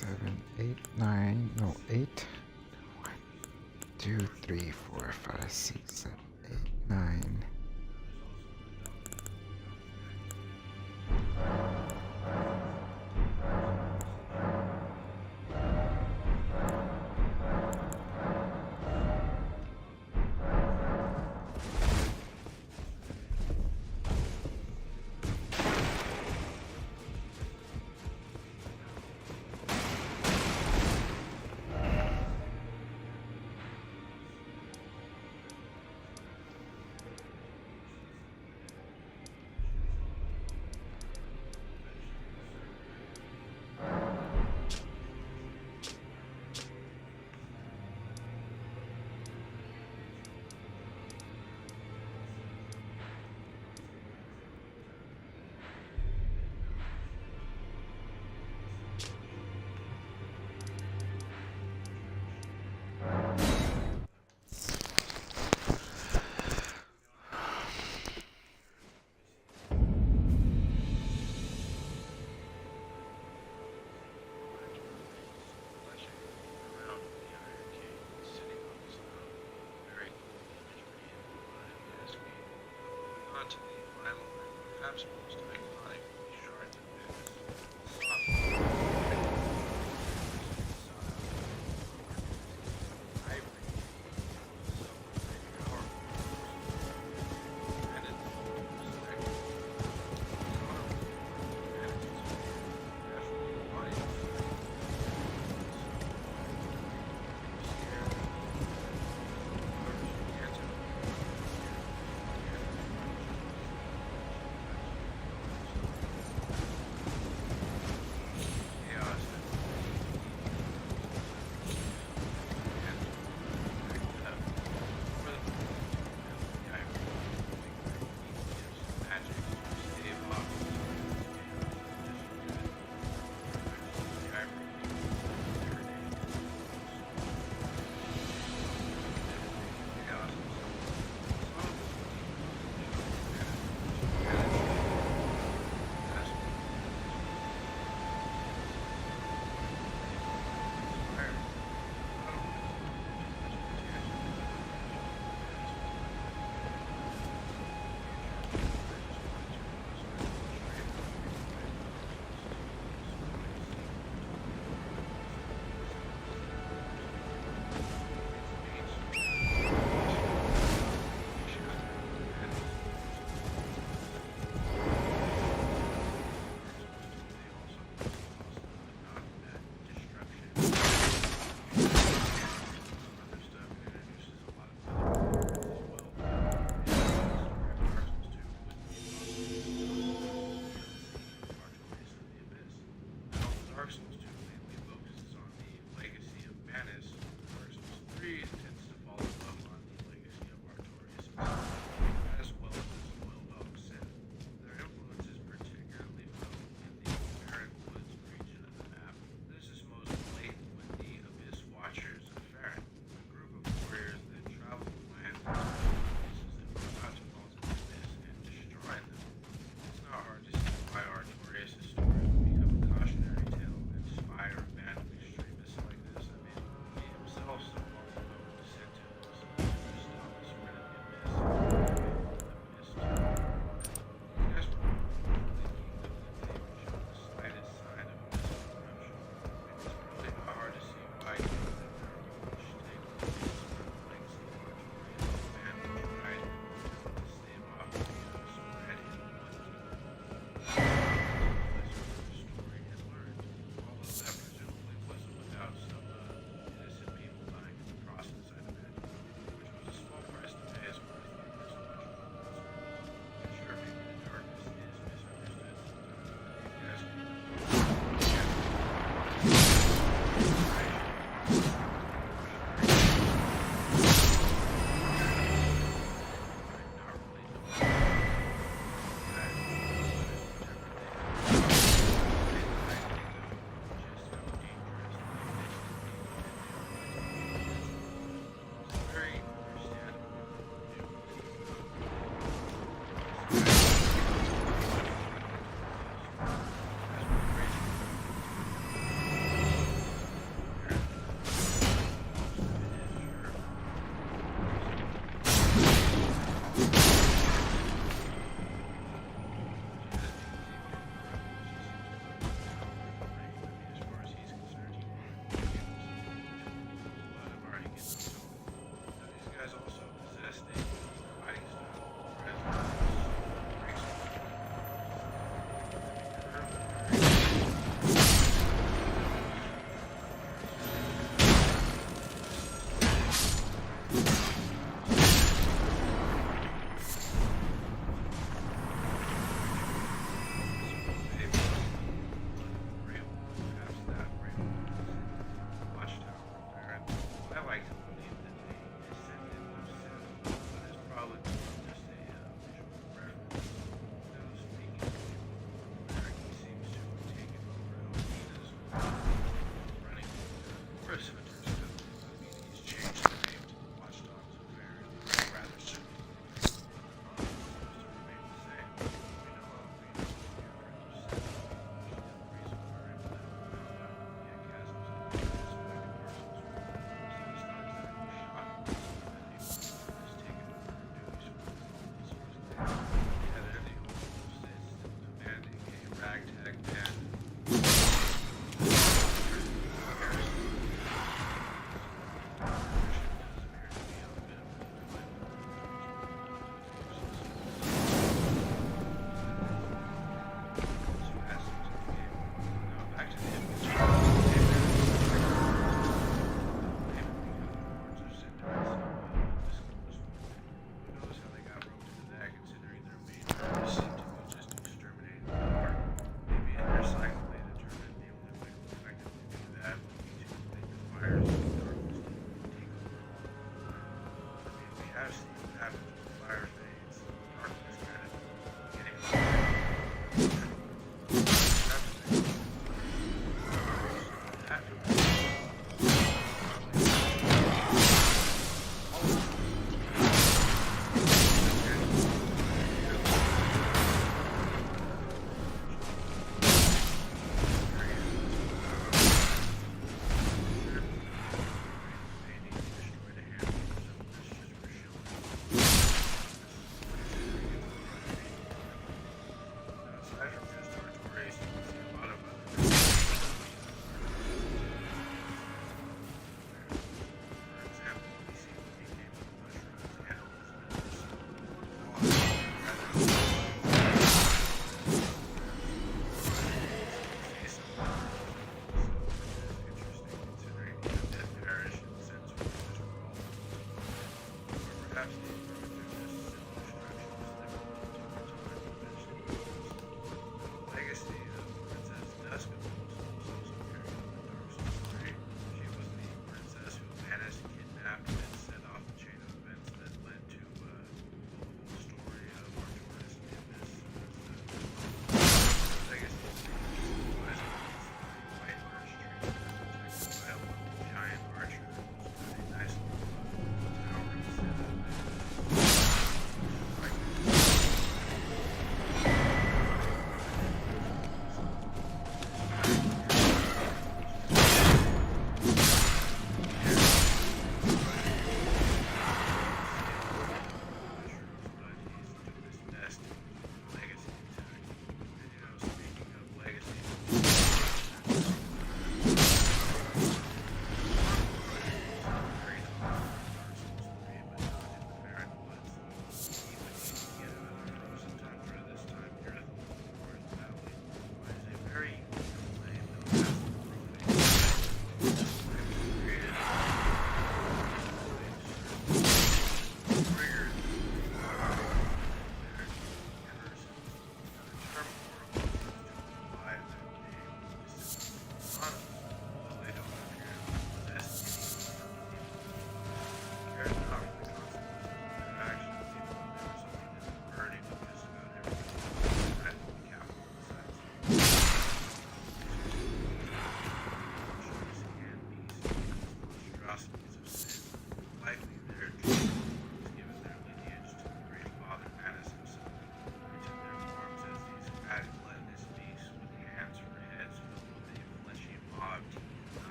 Seven, eight, nine, no, 8. 1, 2, 3, 4, 5, 6, 7, 8, 9. I'm supposed to make money.